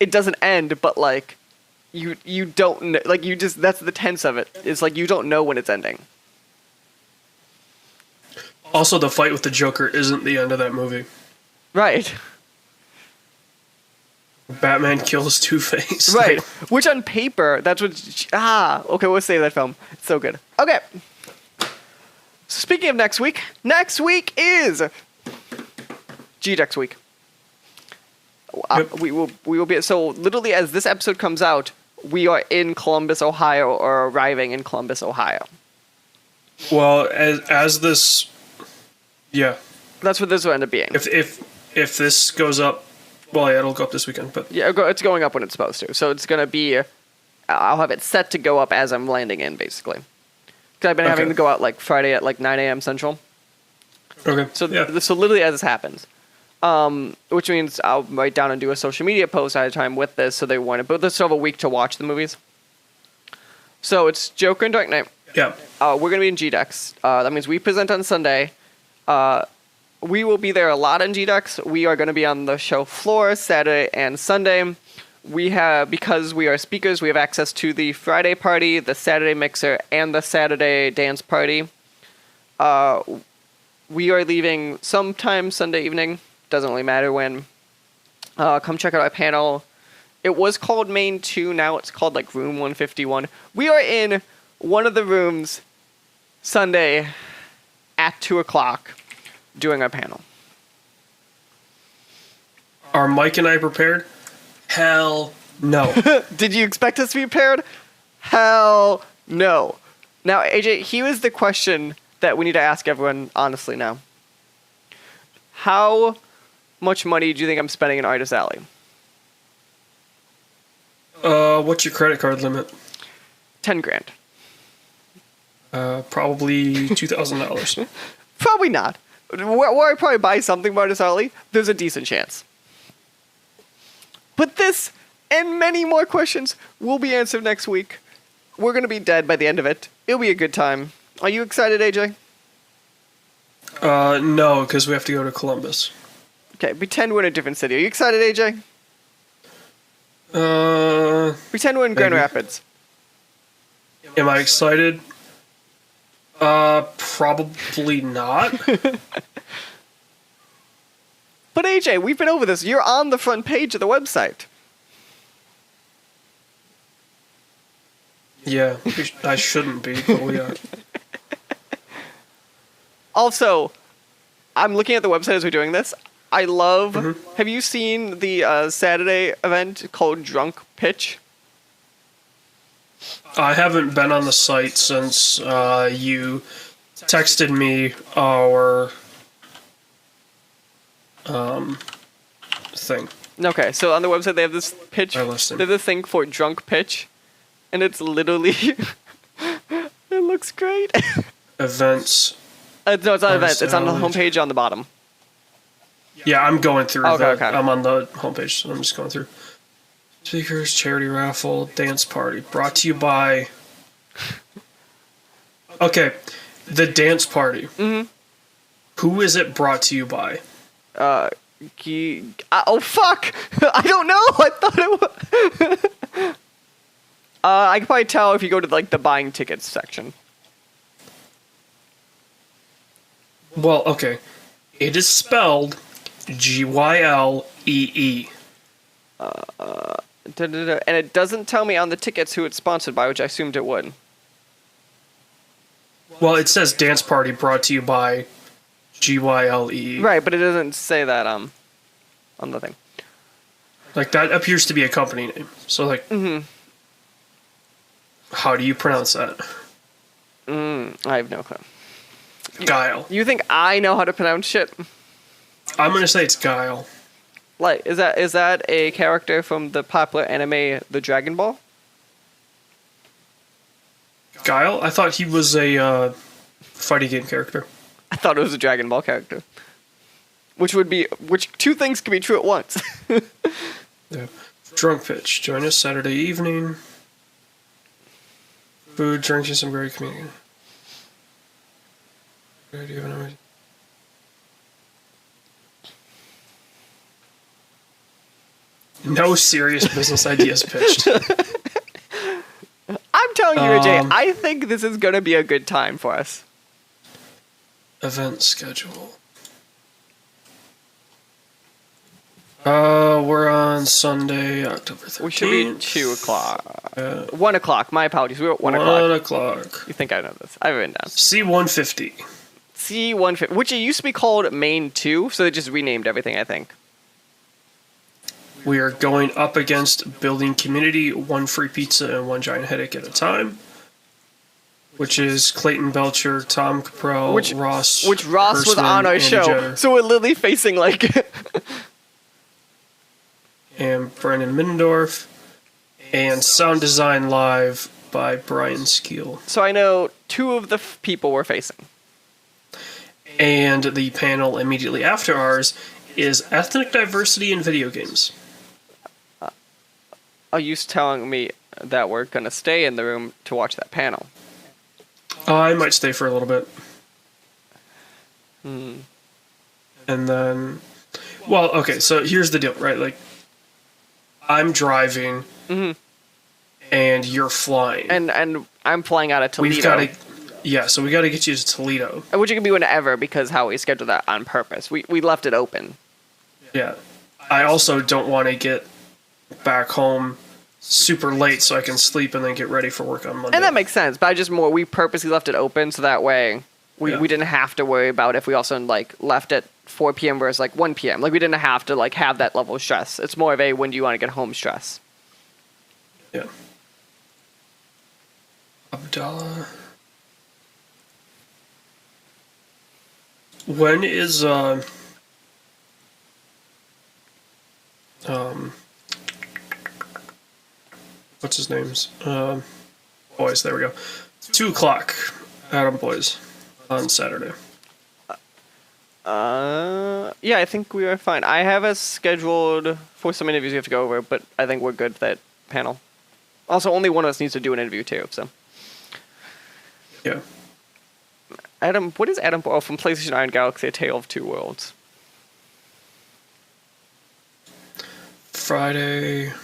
it doesn't end, but, like, you don't know, like, you just, that's the tense of it. It's like you don't know when it's ending. Also, the fight with the Joker isn't the end of that movie. Right. Batman kills Two-Face. Right. Which on paper, that's what... okay, we'll save that film. It's so good. Okay. So speaking of next week is GDEX week. Yep. We will be... So literally as this episode comes out, we are in Columbus, Ohio, or arriving in Columbus, Ohio. Well, as this... Yeah. That's what this will end up being. If this goes up... Well, yeah, it'll go up this weekend, but... Yeah, it's going up when it's supposed to. So it's going to be... I'll have it set to go up as I'm landing in, basically. Because I've been having to go out, like, Friday at, like, 9 a.m. Central. Okay, So literally as this happens. Which means I'll write down and do a social media post ahead of time with this, so they want it. But they'll still have a week to watch the movies. So it's Joker and Dark Knight. Yeah. We're going to be in GDEX. That means we present on Sunday. we will be there a lot in G-Ducks. We are going to be on the show floor Saturday and Sunday. Because we are speakers, we have access to the Friday party, the Saturday mixer, and the Saturday dance party. We are leaving sometime Sunday evening. Doesn't really matter when. Come check out our panel. It was called Main 2. Now it's called like Room 151. We are in one of the rooms Sunday at 2 o'clock doing our panel. Are Mike and I prepared? Hell no. Did you expect us to be prepared? Hell no. Now, AJ, here is the question that we need to ask everyone honestly now. How much money do you think I'm spending in Artist Alley? What's your credit card limit? 10 grand. Probably $2,000. Probably not. Where I probably buy something from Artist Alley, there's a decent chance. But this and many more questions will be answered next week. We're going to be dead by the end of it. It'll be a good time. Are you excited, AJ? No, because we have to go to Columbus. Okay, pretend we're in a different city. Are you excited, AJ? Pretend we're in Grand Rapids. Am I excited? Probably not. But AJ, we've been over this. You're on the front page of the website. Yeah, I shouldn't be, but we are. Also, I'm looking at the website as we're doing this. I love... Mm-hmm. Have you seen the Saturday event called Drunk Pitch? I haven't been on the site since you texted me our thing. Okay, so on the website they have this pitch. They have this thing for Drunk Pitch, and it's literally... it looks great. Events. No, it's not events. It's on the homepage on the bottom. Yeah, I'm going through okay. I'm on the homepage, so I'm just going through. Speakers, charity raffle, dance party. Brought to you by... Okay, the dance party. Mm-hmm. Who is it brought to you by? Oh, fuck! I don't know! I thought it was... I can probably tell if you go to, like, the buying tickets section. Well, okay. It is spelled Gylee. And it doesn't tell me on the tickets who it's sponsored by, which I assumed it would. Well, it says dance party brought to you by Gylee. Right, but it doesn't say that on the thing. Like, that appears to be a company name. So, like, How do you pronounce that? I have no clue. Guile. You think I know how to pronounce shit? I'm gonna say it's Guile. Like, is that a character from the popular anime The Dragon Ball? Guile? I thought he was a fighting game character. I thought it was a Dragon Ball character. Which two things can be true at once. Yeah. Drunk Pitch. Join us Saturday evening. Food, drinks, and some great community. No serious business ideas pitched. I'm telling you, AJ, I think this is going to be a good time for us. Event schedule. We're on Sunday, October 13th. We should be 2 o'clock. 1 o'clock. My apologies. We're at 1 o'clock. 1 o'clock. You think I know this. I have it written down. C-150. C-150, which it used to be called Main 2, so they just renamed everything, I think. We are going up against Building Community, 1 free pizza and 1 giant headache at a time. Which is Clayton Belcher, Tom Caprell, Ross. Which Ross was on our show, Jetter. So we're literally facing like... and Brandon Middendorf. And Sound Design Live by Brian Skeel. So I know 2 of the people we're facing. And the panel immediately after ours is Ethnic Diversity in Video Games. Are you telling me that we're going to stay in the room to watch that panel? I might stay for a little bit. And then, well, okay, so here's the deal, right? Like, I'm driving, and you're flying. And I'm flying out of Toledo. So we got to get you to Toledo. Which it can be whenever, because how we scheduled that on purpose. We left it open. Yeah. I also don't want to get back home super late so I can sleep and then get ready for work on Monday. And that makes sense, but we purposely left it open so that way we didn't have to worry about if we also like left at 4 p.m. versus like 1 p.m. Like we didn't have to like have that level of stress. It's more of a when do you want to get home stress. Yeah. Abdallah. When is what's his name's boys, there we go. 2:00 Adam Boys on Saturday. Yeah, I think we are fine. I have us scheduled for some interviews we have to go over, but I think we're good for that panel. Also, only one of us needs to do an interview too, so. Yeah. Adam, what is Adam? Oh, from PlayStation Iron Galaxy: A Tale of Two Worlds. Friday's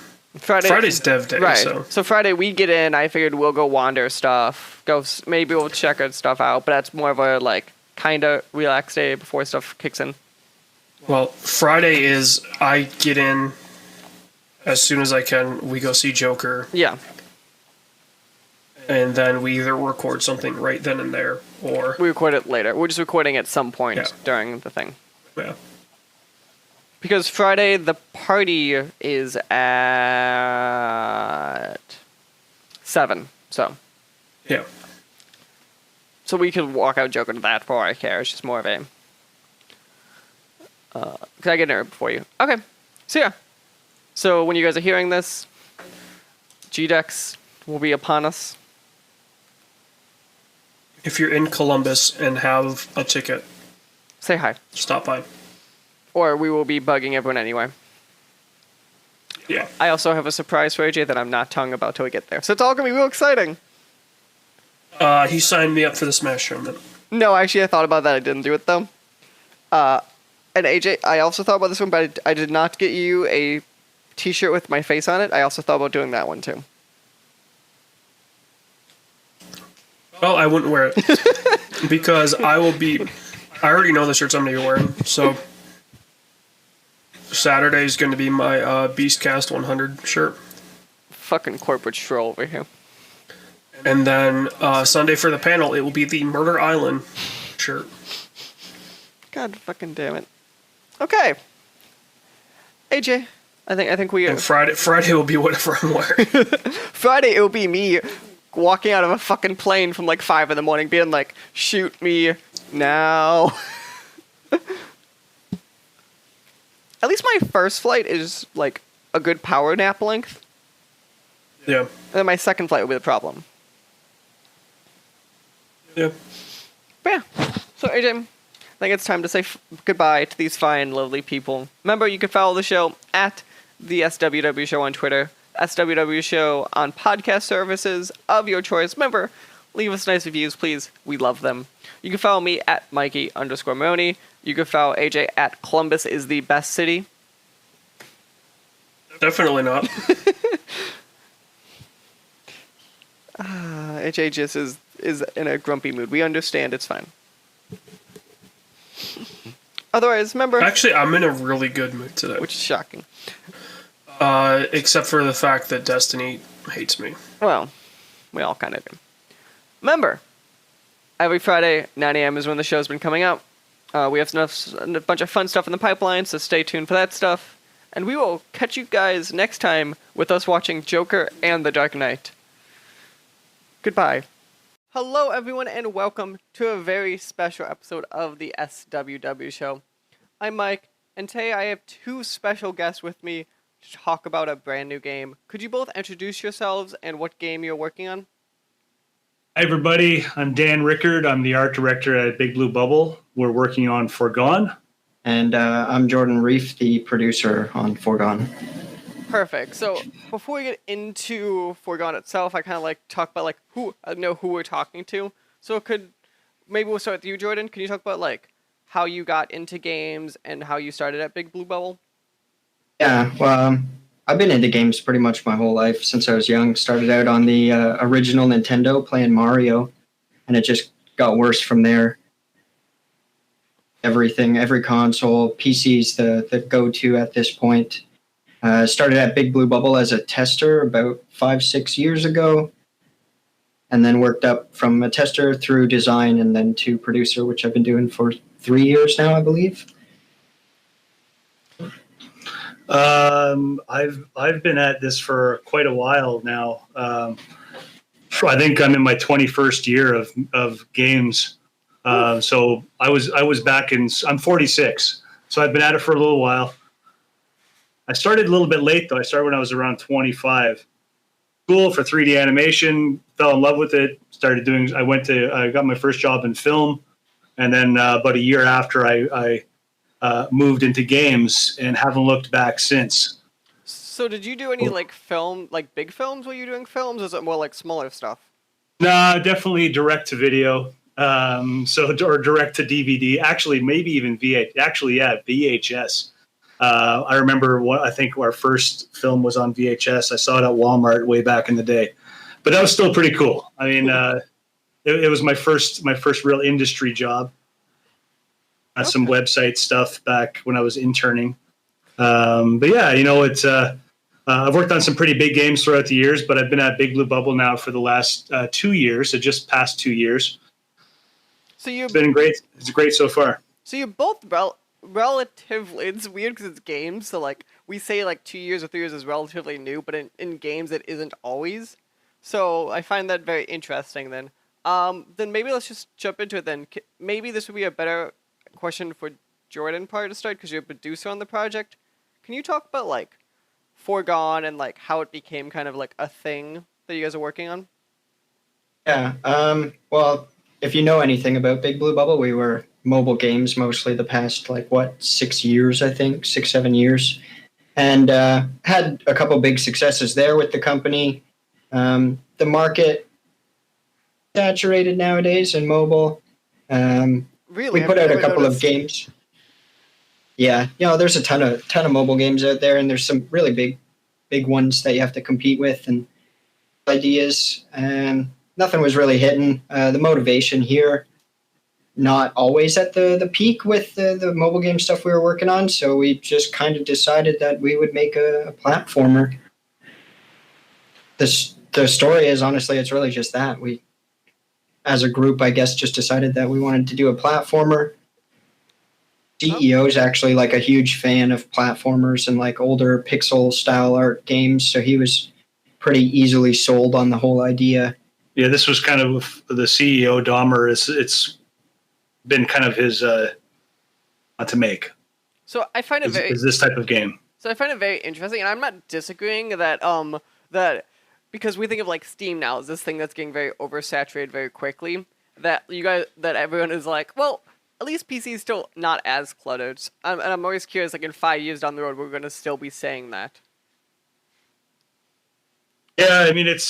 Dev Day, right? So Friday we get in. I figured we'll go wander stuff. Maybe we'll check our stuff out, but that's more of a like kind of relaxed day before stuff kicks in. Well, Friday is I get in as soon as I can. We go see Joker. Yeah. And then we either record something right then and there, or we record it later. We're just recording at some point during the thing. Yeah. Because Friday the party is at 7, so. Yeah. So we could walk out Joker to that for all I care. It's just more of a. Cause I get there before you. Okay. So yeah. So when you guys are hearing this, GDEX will be upon us. If you're in Columbus and have a ticket, say hi. Stop by. Or we will be bugging everyone anyway. Yeah. I also have a surprise for AJ that I'm not telling about till we get there. So it's all going to be real exciting. He signed me up for the Smash tournament. No, actually, I thought about that. I didn't do it, though. And AJ, I also thought about this one, but I did not get you a t-shirt with my face on it. I also thought about doing that one, too. Well, I wouldn't wear it. Because I already know the shirts I'm going to be wearing, so Saturday's going to be my Beastcast 100 shirt. Fucking corporate troll over here. And then Sunday for the panel, it will be the Murder Island shirt. God fucking damn it. Okay. AJ, I think we... And Friday will be whatever I'm wearing. Friday, it will be me walking out of a fucking plane from like 5 in the morning being like, shoot me now. At least my first flight is like a good power nap length. Yeah. And then my second flight will be the problem. Yeah. But yeah. So AJ, I think it's time to say goodbye to these fine, lovely people. Remember, you can follow the show at the SWW Show on Twitter, SWW Show on podcast services of your choice. Remember, leave us nice reviews, please. We love them. You can follow me at Mikey_Maroney. You can follow AJ at Columbus is the best city. Definitely not. AJ just is in a grumpy mood. We understand. It's fine. Otherwise, remember... Actually, I'm in a really good mood today. Which is shocking. Except for the fact that Destiny hates me. Well, we all kind of do. Remember, every Friday, 9 a.m. is when the show's been coming out. We have a bunch of fun stuff in the pipeline, so stay tuned for that stuff. And we will catch you guys next time with us watching Joker and The Dark Knight. Goodbye. Hello, everyone, and welcome to a very special episode of the SWW Show. I'm Mike, and today I have two special guests with me to talk about a brand new game. Could you both introduce yourselves and what game you're working on? Hi, everybody. I'm Dan Rickard. I'm the art director at Big Blue Bubble. We're working on Forgone. And I'm Jordan Reef, the producer on Forgone. Perfect. So before we get into Forgone itself, I kind of like talk about who we're talking to. So maybe we'll start with you, Jordan. Can you talk about how you got into games and how you started at Big Blue Bubble? Yeah, well, I've been into games pretty much my whole life since I was young. Started out on the original Nintendo playing Mario, and it just got worse from there. Everything, every console, PC's the go-to at this point. Started at Big Blue Bubble as a tester about 5-6 years ago, and then worked up from a tester through design and then to producer, which I've been doing for 3 years now, I believe. I've been at this for quite a while now. I think I'm in my 21st year of games. So I was back in. I'm 46, so I've been at it for a little while. I started a little bit late though. I started when I was around 25. School for 3D animation. Fell in love with it. Started doing. I got my first job in film, and then about a year after I moved into games and haven't looked back since. So did you do any like film, like big films? Were you doing films? Or is it more like smaller stuff? Nah, definitely direct to video. Or direct to DVD. Actually, maybe even VHS. I remember I think our first film was on VHS. I saw it at Walmart way back in the day, but that was still pretty cool. I mean, it was my first real industry job. Some website stuff back when I was interning. But yeah, it's I've worked on some pretty big games throughout the years, but I've been at Big Blue Bubble now for the last 2 years. So just past 2 years. So it's been great. It's great so far. So you're both relatively. It's weird because it's games. So like we say like 2 years or 3 years is relatively new, but in games it isn't always. So I find that very interesting. Then maybe let's just jump into it. Then maybe this would be a better question for Jordan probably to start because you're a producer on the project. Can you talk about like Forgone and like how it became kind of like a thing that you guys are working on? Yeah. Well, if you know anything about Big Blue Bubble, we were mobile games mostly the past 6 years, I think, 6-7 years, and had a couple big successes there with the company. The market saturated nowadays in mobile. Really? We put out a couple of games. Yeah, there's a ton of mobile games out there, and there's some really big ones that you have to compete with and ideas. And nothing was really hitting. The motivation here, not always at the peak with the mobile game stuff we were working on. So we just kind of decided that we would make a platformer. The story is honestly, it's really just that we, as a group, I guess, just decided that we wanted to do a platformer. CEO is actually a huge fan of platformers and older pixel style art games, so he was pretty easily sold on the whole idea. Yeah, this was kind of the CEO Dahmer. It's been kind of his to make. So I find it is this type of game. So I find it very interesting, and I'm not disagreeing that that because we think of Steam now as this thing that's getting very oversaturated very quickly. That everyone is well, at least PC is still not as cluttered. And I'm always curious, in 5 years down the road, we're going to still be saying that. Yeah, I mean, it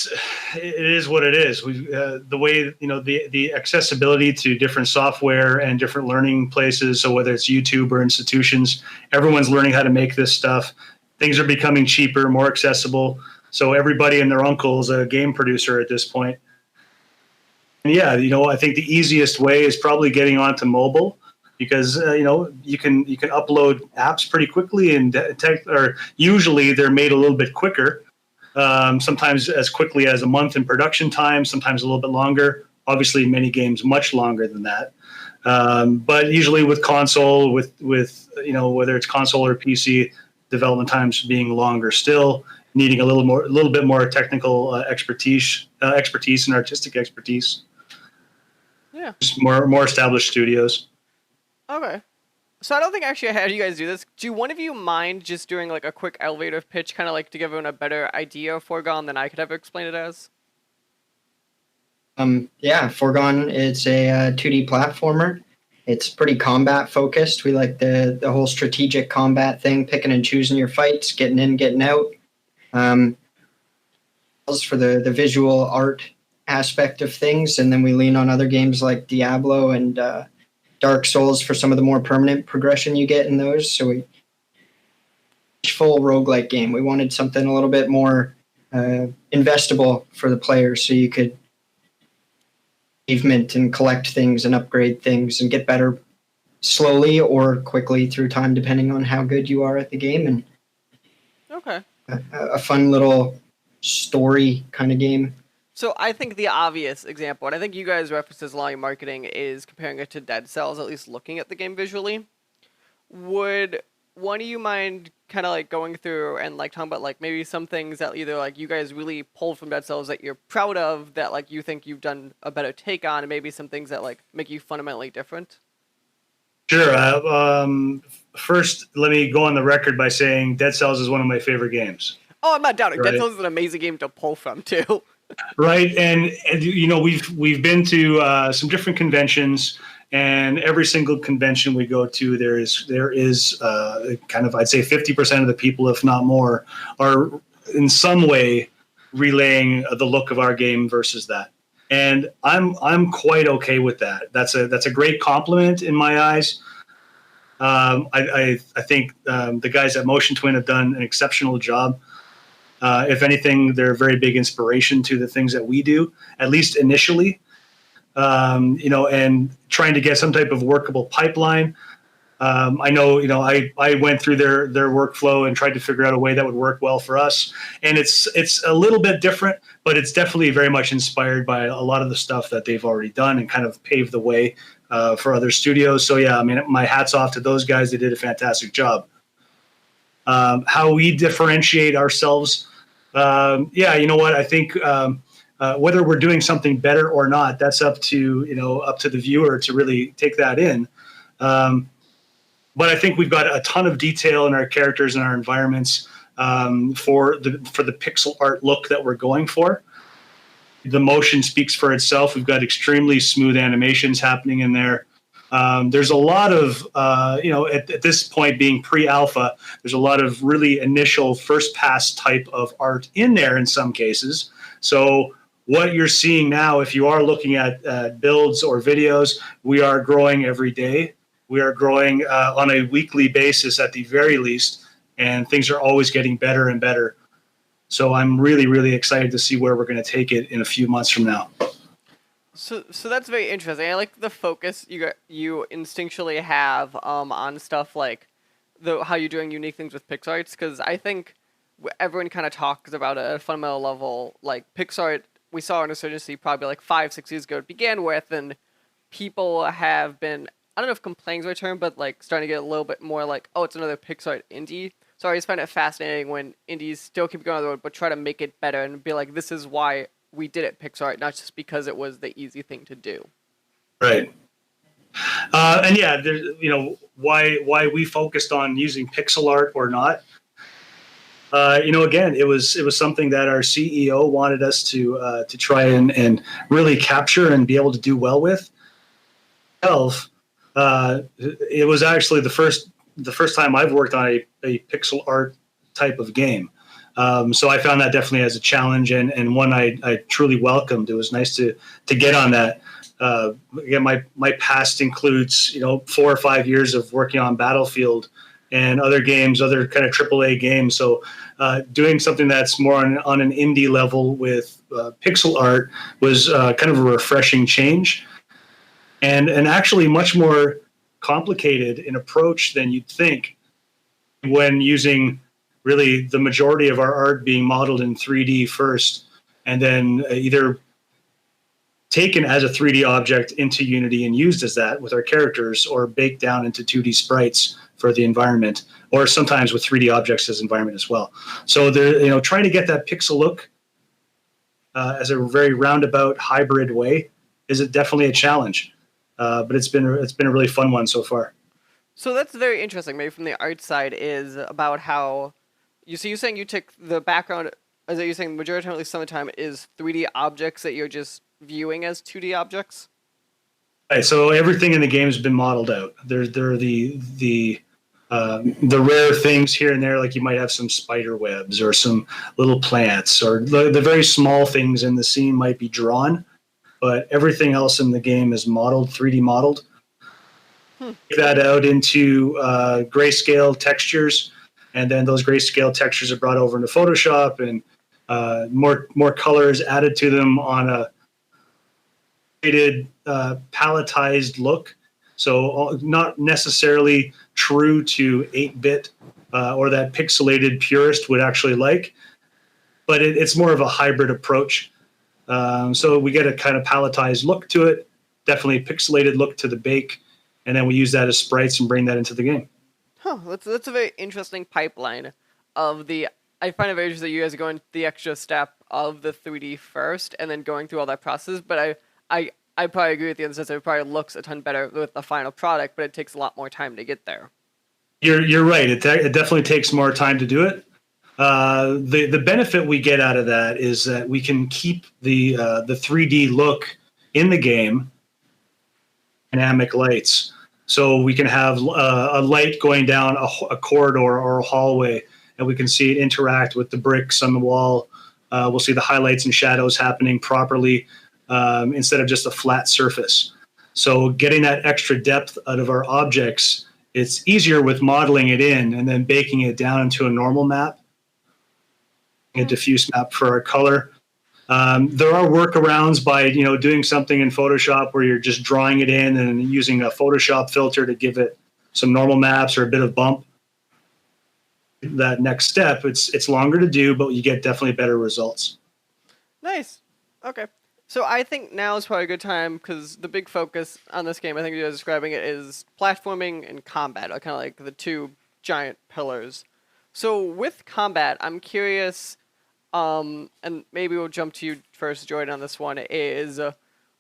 is what it is. The way, the accessibility to different software and different learning places. So whether it's YouTube or institutions, everyone's learning how to make this stuff. Things are becoming cheaper, more accessible. So everybody and their uncle is a game producer at this point. And yeah, I think the easiest way is probably getting onto mobile because, you can upload apps pretty quickly and or usually they're made a little bit quicker. Sometimes as quickly as a month in production time, sometimes a little bit longer. Obviously, many games much longer than that. But usually with console, with whether it's console or PC, development times being longer still, needing a little bit more technical expertise and artistic expertise. Yeah. Just more established studios. Okay. So I don't think actually I had you guys do this. Do one of you mind just doing a quick elevator pitch, kind of to give everyone a better idea of Forgone than I could ever explain it as? Yeah, Forgone, it's a 2D platformer. It's pretty combat focused. We like the whole strategic combat thing, picking and choosing your fights, getting in, getting out. For the visual art aspect of things, and then we lean on other games like Diablo and Dark Souls for some of the more permanent progression you get in those. So we full roguelike game. We wanted something a little bit more investable for the players, so you could achievement and collect things and upgrade things and get better slowly or quickly through time, depending on how good you are at the game. And okay, a fun little story kind of game. So I think the obvious example, and I think you guys referenced this a lot in marketing, is comparing it to Dead Cells, at least looking at the game visually. Would one of you mind kind of like going through and like talking about like maybe some things that either like you guys really pulled from Dead Cells that you're proud of, that like you think you've done a better take on, and maybe some things that like make you fundamentally different? Sure. First, let me go on the record by saying Dead Cells is one of my favorite games. Oh, I'm not doubting. Right. Dead Cells is an amazing game to pull from too. Right, and you know we've been to some different conventions, and every single convention we go to, there is kind of, I'd say 50% of the people, if not more, are in some way relaying the look of our game versus that, and I'm quite okay with that. That's a great compliment in my eyes. I think the guys at Motion Twin have done an exceptional job. If anything, they're a very big inspiration to the things that we do, at least initially, you know, and trying to get some type of workable pipeline. I know, you know, I went through their workflow and tried to figure out a way that would work well for us. And it's a little bit different, but it's definitely very much inspired by a lot of the stuff that they've already done and kind of paved the way for other studios. So, yeah, I mean, my hat's off to those guys. They did a fantastic job. How we differentiate ourselves. Yeah, you know what? I think whether we're doing something better or not, that's up to the viewer to really take that in. But I think we've got a ton of detail in our characters and our environments for the pixel art look that we're going for. The motion speaks for itself. We've got extremely smooth animations happening in there. There's a lot of, at this point being pre-alpha, there's a lot of really initial first pass type of art in there in some cases. So what you're seeing now, if you are looking at builds or videos, we are growing every day. We are growing on a weekly basis at the very least, and things are always getting better and better. So I'm really, really excited to see where we're going to take it in a few months from now. So that's very interesting. I like the focus you instinctually have on stuff like how you're doing unique things with PixArt, because I think everyone kind of talks about it at a fundamental level. Like PixArt, we saw an insurgency probably like 5-6 years ago it began with, and people have been, I don't know if complaining is the term, but like starting to get a little bit more like, oh, it's another PixArt indie. So I just find it fascinating when indies still keep going on the road, but try to make it better and be like, this is why we did it PixArt, not just because it was the easy thing to do. Right. And yeah, there's, you know, why we focused on using pixel art or not. Again, it was something that our CEO wanted us to try and really capture and be able to do well with. It was actually the first time I've worked on a pixel art type of game. So I found that definitely as a challenge and one I truly welcomed. It was nice to get on that. Again, my past includes 4 or 5 years of working on Battlefield and other games, other kind of AAA games. So doing something that's more on an indie level with pixel art was kind of a refreshing change, and actually much more complicated in approach than you'd think when using really the majority of our art being modeled in 3D first, and then either taken as a 3D object into Unity and used as that with our characters, or baked down into 2D sprites for the environment, or sometimes with 3D objects as environment as well. So they're trying to get that pixel look as a very roundabout hybrid way is definitely a challenge, but it's been a really fun one so far. So that's very interesting. Maybe from the art side is about how you're saying you took the background. Is that you're saying majority of the time is 3D objects that you're just viewing as 2D objects? Right. So everything in the game has been modeled out. There are the rare things here and there, like you might have some spider webs or some little plants, or the very small things in the scene might be drawn, but everything else in the game is modeled, 3D modeled. that out into grayscale textures, and then those grayscale textures are brought over into Photoshop, and more colors added to them on a palletized look. So not necessarily true to 8-bit or that pixelated purist would actually like, but it's more of a hybrid approach. So we get a kind of palletized look to it, definitely a pixelated look to the bake, and then we use that as sprites and bring that into the game. Huh, that's a very interesting pipeline of the... I find it very interesting that you guys are going the extra step of the 3D first and then going through all that process, but I probably agree with you in the sense that it probably looks a ton better with the final product, but it takes a lot more time to get there. You're right. It definitely takes more time to do it. The benefit we get out of that is that we can keep the 3D look in the game, dynamic lights. So we can have a light going down a corridor or a hallway, and we can see it interact with the bricks on the wall. We'll see the highlights and shadows happening properly instead of just a flat surface. So getting that extra depth out of our objects, it's easier with modeling it in and then baking it down into a normal map, a diffuse map for our color. There are workarounds by doing something in Photoshop where you're just drawing it in and using a Photoshop filter to give it some normal maps or a bit of bump. That next step, it's longer to do, but you get definitely better results. Nice. Okay. So I think now is probably a good time because the big focus on this game, I think you guys are describing it, is platforming and combat, kind of like the two giant pillars. So with combat, I'm curious, and maybe we'll jump to you first, Jordan, on this one, is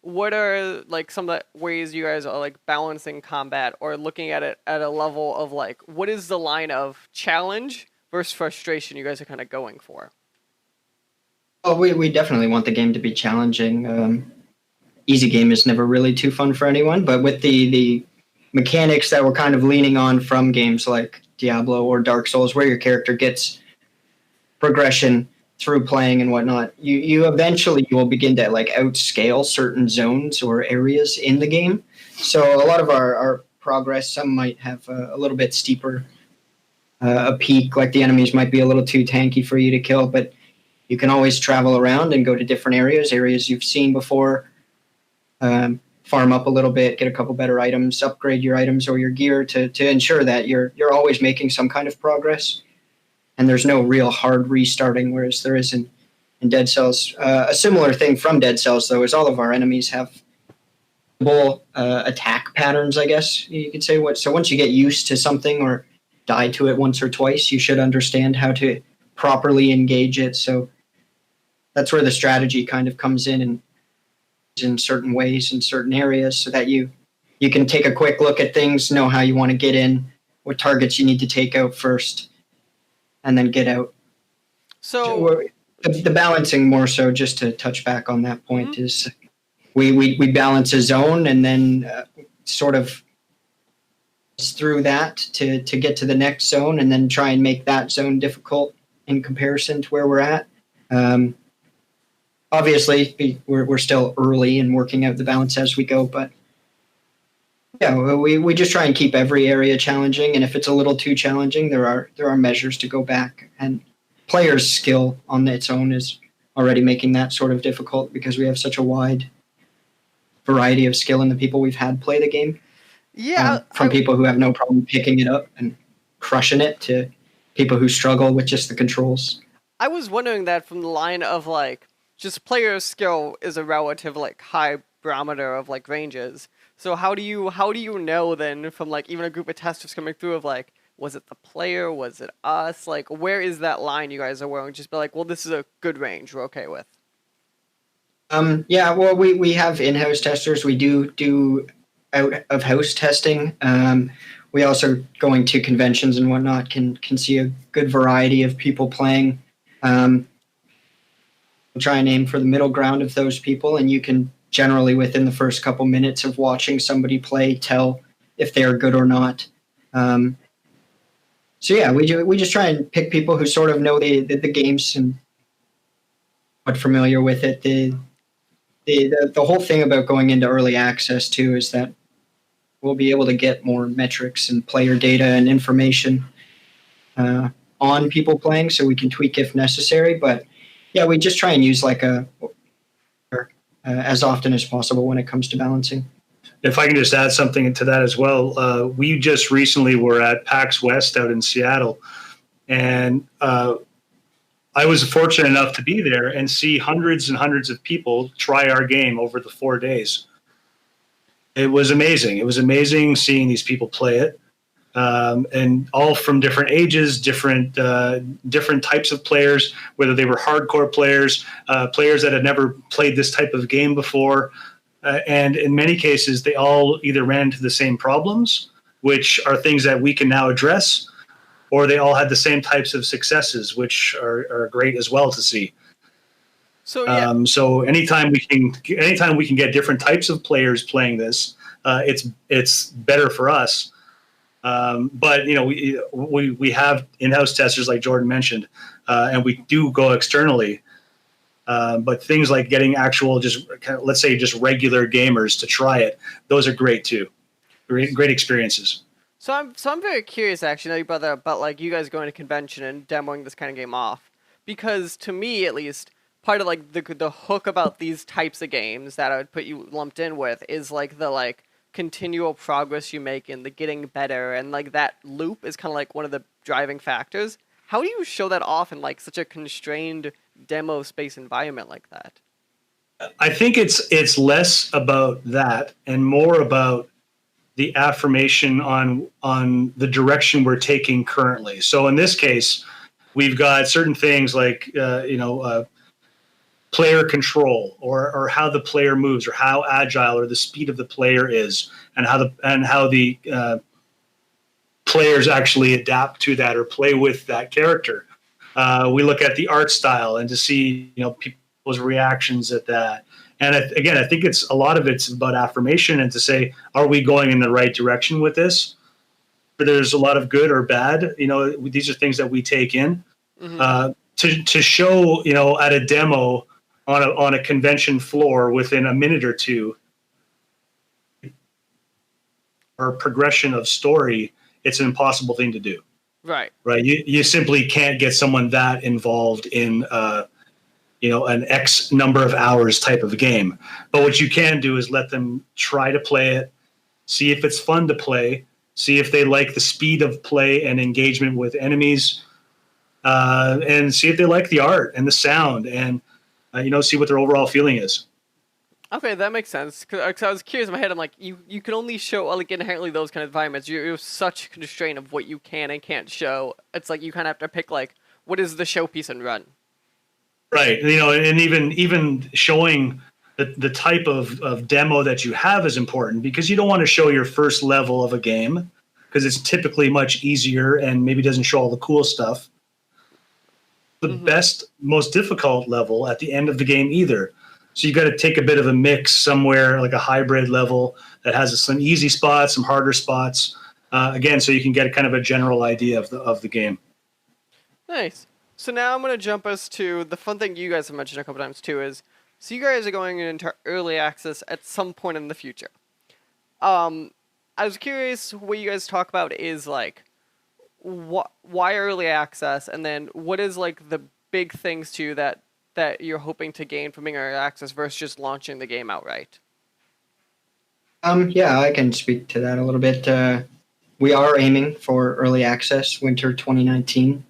what are like some of the ways you guys are like balancing combat or looking at it at a level of like, what is the line of challenge versus frustration you guys are kind of going for? Well, we definitely want the game to be challenging. Easy game is never really too fun for anyone, but with the mechanics that we're kind of leaning on from games like Diablo or Dark Souls, where your character gets progression through playing and whatnot, you eventually will begin to like outscale certain zones or areas in the game. So a lot of our progress, some might have a little bit steeper a peak, like the enemies might be a little too tanky for you to kill, but you can always travel around and go to different areas you've seen before, farm up a little bit, get a couple better items, upgrade your items or your gear to ensure that you're always making some kind of progress. And there's no real hard restarting, whereas there is in Dead Cells. A similar thing from Dead Cells, though, is all of our enemies have attack patterns, I guess you could say. So once you get used to something or die to it once or twice, you should understand how to properly engage it. So that's where the strategy kind of comes in certain ways in certain areas, so that you can take a quick look at things, know how you want to get in, what targets you need to take out first, and then get out. So the balancing, more so, just to touch back on that point, is we balance a zone and then sort of through that to get to the next zone, and then try and make that zone difficult in comparison to where we're at. Obviously, we're still early in working out the balance as we go, but yeah, we just try and keep every area challenging, and if it's a little too challenging, there are measures to go back. And players' skill on its own is already making that sort of difficult, because we have such a wide variety of skill in the people we've had play the game. Yeah, from people who have no problem picking it up and crushing it to people who struggle with just the controls. I was wondering that from the line of like, just player skill is a relative like high barometer of like ranges. So how do you know then from like even a group of testers coming through of like, was it the player, was it us? Like, where is that line you guys are willing to just be like, well, this is a good range we're okay with? Yeah, well, we have in-house testers. We do out-of-house testing. We also, going to conventions and whatnot, can see a good variety of people playing. We'll try and aim for the middle ground of those people, and you can generally, within the first couple minutes of watching somebody play, tell if they are good or not. So yeah, we just try and pick people who sort of know the games and are familiar with it. The whole thing about going into early access too is that we'll be able to get more metrics and player data and information on people playing, so we can tweak if necessary. But yeah, we just try and use like as often as possible when it comes to balancing. If I can just add something to that as well, we just recently were at PAX West out in Seattle, and I was fortunate enough to be there and see hundreds and hundreds of people try our game over the 4 days. It was amazing. It was amazing seeing these people play it, and all from different ages, different types of players, whether they were hardcore players, players that had never played this type of game before. And in many cases, they all either ran into the same problems, which are things that we can now address, or they all had the same types of successes, which are great as well to see. So yeah. So anytime we can get different types of players playing this, it's better for us. But we have in-house testers like Jordan mentioned, and we do go externally. But things like getting actual, let's say just regular gamers to try it, those are great too. Great experiences. So I'm very curious, actually. I know you brought that up about like you guys going to convention and demoing this kind of game off, because to me at least, part of like the hook about these types of games that I would put you lumped in with is like the like continual progress you make in the getting better, and like that loop is kind of like one of the driving factors. How do you show that off in like such a constrained demo space environment like that? I think it's less about that and more about the affirmation on the direction we're taking currently. So in this case, we've got certain things like player control, or how the player moves, or how agile or the speed of the player is, and how the players actually adapt to that or play with that character. We look at the art style and to see people's reactions at that. And again, I think a lot of it's about affirmation and to say, are we going in the right direction with this? There's a lot of good or bad. These are things that we take in. Mm-hmm. To show at a demo on a convention floor within a minute or two, or progression of story, it's an impossible thing to do. Right. You simply can't get someone that involved in an X number of hours type of game. But what you can do is let them try to play it, see if it's fun to play, see if they like the speed of play and engagement with enemies, and see if they like the art and the sound, and see what their overall feeling is. Okay, that makes sense. Cause I was curious in my head. I'm like, you can only show like inherently those kind of environments. You're such constraint of what you can and can't show. It's like you kind of have to pick like what is the showpiece and run. Right, and even showing the type of demo that you have is important, because you don't want to show your first level of a game because it's typically much easier and maybe doesn't show all the cool stuff. The best, most difficult level at the end of the game either. So you got to take a bit of a mix somewhere, like a hybrid level that has some easy spots, some harder spots. Again, so you can get kind of a general idea of the game. Nice. So now I'm going to jump us to the fun thing you guys have mentioned a couple times too is, so you guys are going into early access at some point in the future. I was curious what you guys talk about is like, why early access, and then what is like the big things too that you're hoping to gain from being early access versus just launching the game outright? Yeah, I can speak to that a little bit. We are aiming for early access winter 2019.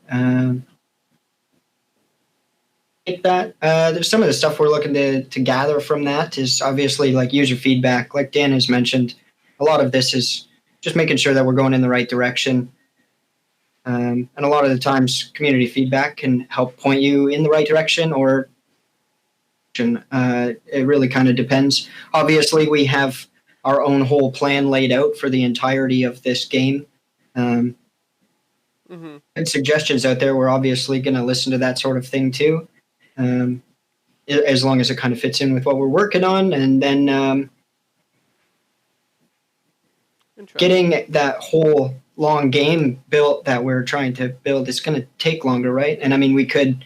There's some of the stuff we're looking to gather from that is obviously like user feedback. Like Dan has mentioned, a lot of this is just making sure that we're going in the right direction. And a lot of the times community feedback can help point you in the right direction, or it really kind of depends. Obviously, we have our own whole plan laid out for the entirety of this game. And suggestions out there, we're obviously going to listen to that sort of thing too, as long as it kind of fits in with what we're working on. And then getting that whole long game built that we're trying to build is going to take longer, right? And I mean, we could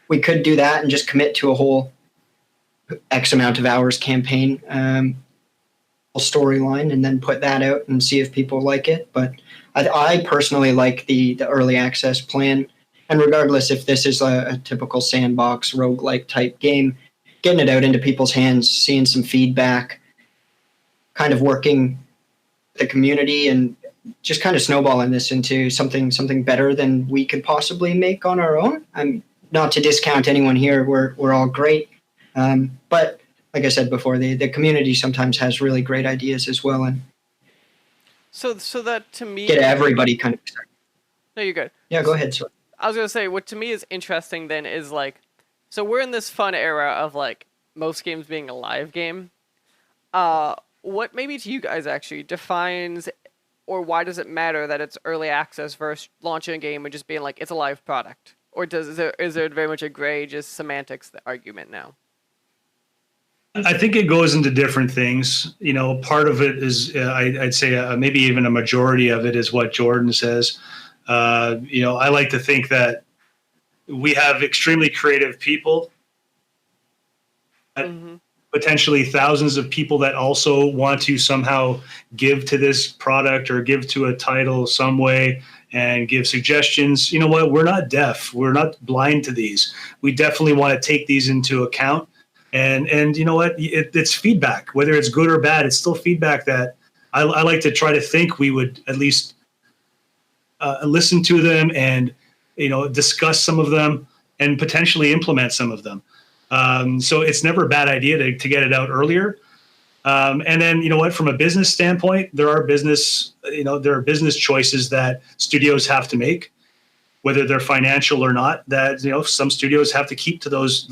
do that and just commit to a whole X amount of hours campaign. storyline and then put that out and see if people like it. But I personally like the early access plan. And regardless if this is a typical sandbox roguelike type game, getting it out into people's hands, seeing some feedback, kind of working the community and just kind of snowballing this into something better than we could possibly make on our own. I'm not to discount anyone here. We're all great. But like I said before, the community sometimes has really great ideas as well. And so that to me, get everybody kind of excited. No, you're good. Yeah, go ahead. Sorry. I was gonna say, what to me is interesting then is like, so we're in this fun era of like most games being a live game. What maybe to you guys actually defines, or why does it matter that it's early access versus launching a game and just being like it's a live product, or is there very much a gray, just semantics argument now? I think it goes into different things. You know, part of it is I'd say maybe even a majority of it is what Jordan says. You know, I like to think that we have extremely creative people, potentially thousands of people that also want to somehow give to this product or give to a title some way and give suggestions. You know what? We're not deaf. We're not blind to these. We definitely want to take these into account. And you know what? It's feedback, whether it's good or bad. It's still feedback that I like to try to think we would at least listen to them and, you know, discuss some of them and potentially implement some of them. So it's never a bad idea to get it out earlier. And then, you know what, from a business standpoint, there are business choices that studios have to make, whether they're financial or not, that, you know, some studios have to keep to those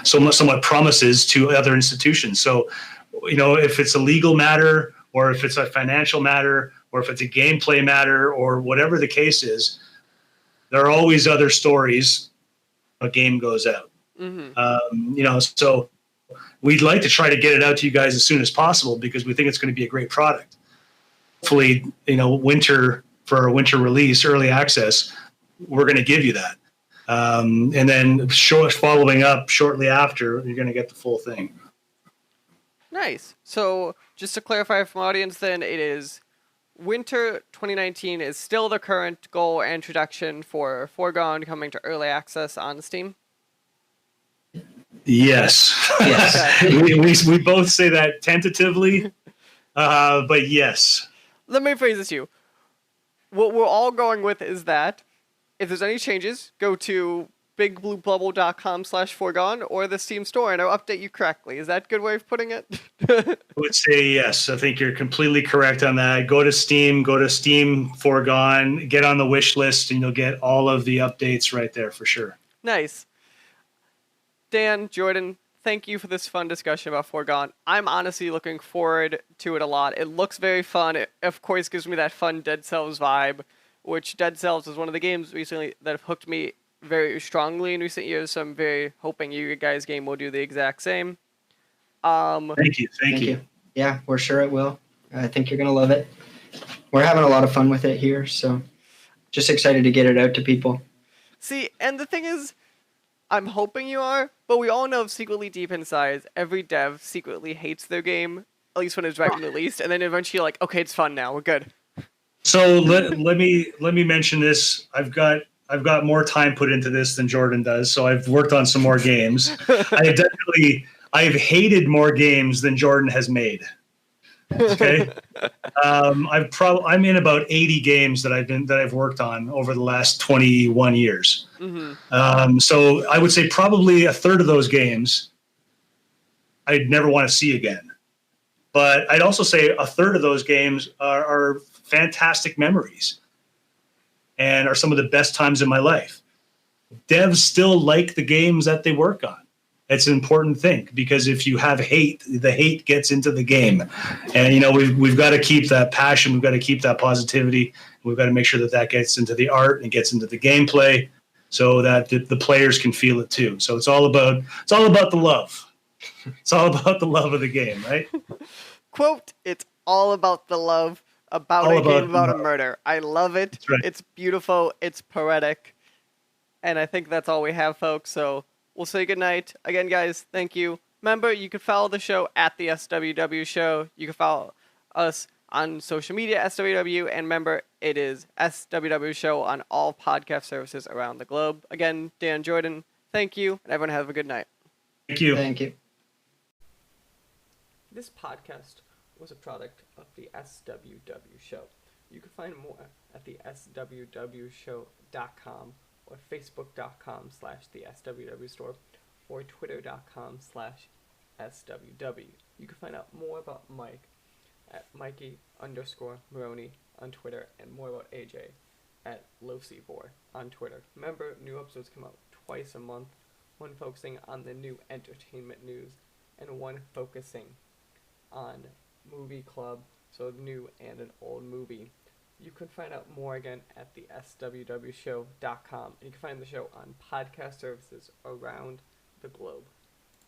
somewhat promises to other institutions. So, you know, if it's a legal matter or if it's a financial matter or if it's a gameplay matter or whatever the case is, there are always other stories a game goes out. You know, so we'd like to try to get it out to you guys as soon as possible because we think it's going to be a great product. Hopefully, you know, for a winter release, early access, we're going to give you that. And then following up shortly after, you're going to get the full thing. Nice. So just to clarify from audience then, it is winter 2019 is still the current goal and introduction for Forgone coming to early access on Steam? Yes. Yes. we both say that tentatively, but yes. Let me phrase this to you. What we're all going with is that if there's any changes, go to bigbluebubble.com/Forgone or the Steam store and I'll update you correctly. Is that a good way of putting it? I would say yes. I think you're completely correct on that. Go to Steam Forgone, get on the wish list, and you'll get all of the updates right there for sure. Nice. Dan, Jordan, thank you for this fun discussion about Forgone. I'm honestly looking forward to it a lot. It looks very fun. It, of course, gives me that fun Dead Cells vibe, which Dead Cells is one of the games recently that have hooked me very strongly in recent years, so I'm very hoping you guys' game will do the exact same. Thank you. Yeah, we're sure it will. I think you're going to love it. We're having a lot of fun with it here, so just excited to get it out to people. See, and the thing is, I'm hoping you are, but we all know secretly deep inside, every dev secretly hates their game, at least when it's right released, and then eventually you're like, okay, it's fun now, we're good. So let me mention this. I've got more time put into this than Jordan does, so I've worked on some more games. I've hated more games than Jordan has made. Okay, I'm in about 80 games that I've worked on over the last 21 years. Mm-hmm. So I would say probably a third of those games I'd never want to see again. But I'd also say a third of those games are fantastic memories and are some of the best times in my life. Devs still like the games that they work on. It's an important thing because if you have hate, the hate gets into the game. And, you know, we've got to keep that passion. We've got to keep that positivity. We've got to make sure that gets into the art and gets into the gameplay so that the players can feel it too. So it's all about the love. It's all about the love of the game, right? Quote, it's all about the love about a game about a murder. I love it. That's right. It's beautiful. It's poetic. And I think that's all we have, folks. So we'll say goodnight. Again, guys, thank you. Remember, you can follow the show at the SWW Show. You can follow us on social media, SWW, and remember, it is SWW Show on all podcast services around the globe. Again, Dan Jordan, thank you, and everyone have a good night. Thank you. Thank you. This podcast was a product of the SWW Show. You can find more at the swwshow.com or facebook.com/the SWW store or twitter.com/SWW. You can find out more about Mike at Mikey_Maroney on Twitter and more about AJ at Losibor on Twitter. Remember, new episodes come out twice a month, one focusing on the new entertainment news and one focusing on movie club, so new and an old movie. You can find out more again at the swwshow.com, and you can find the show on podcast services around the globe.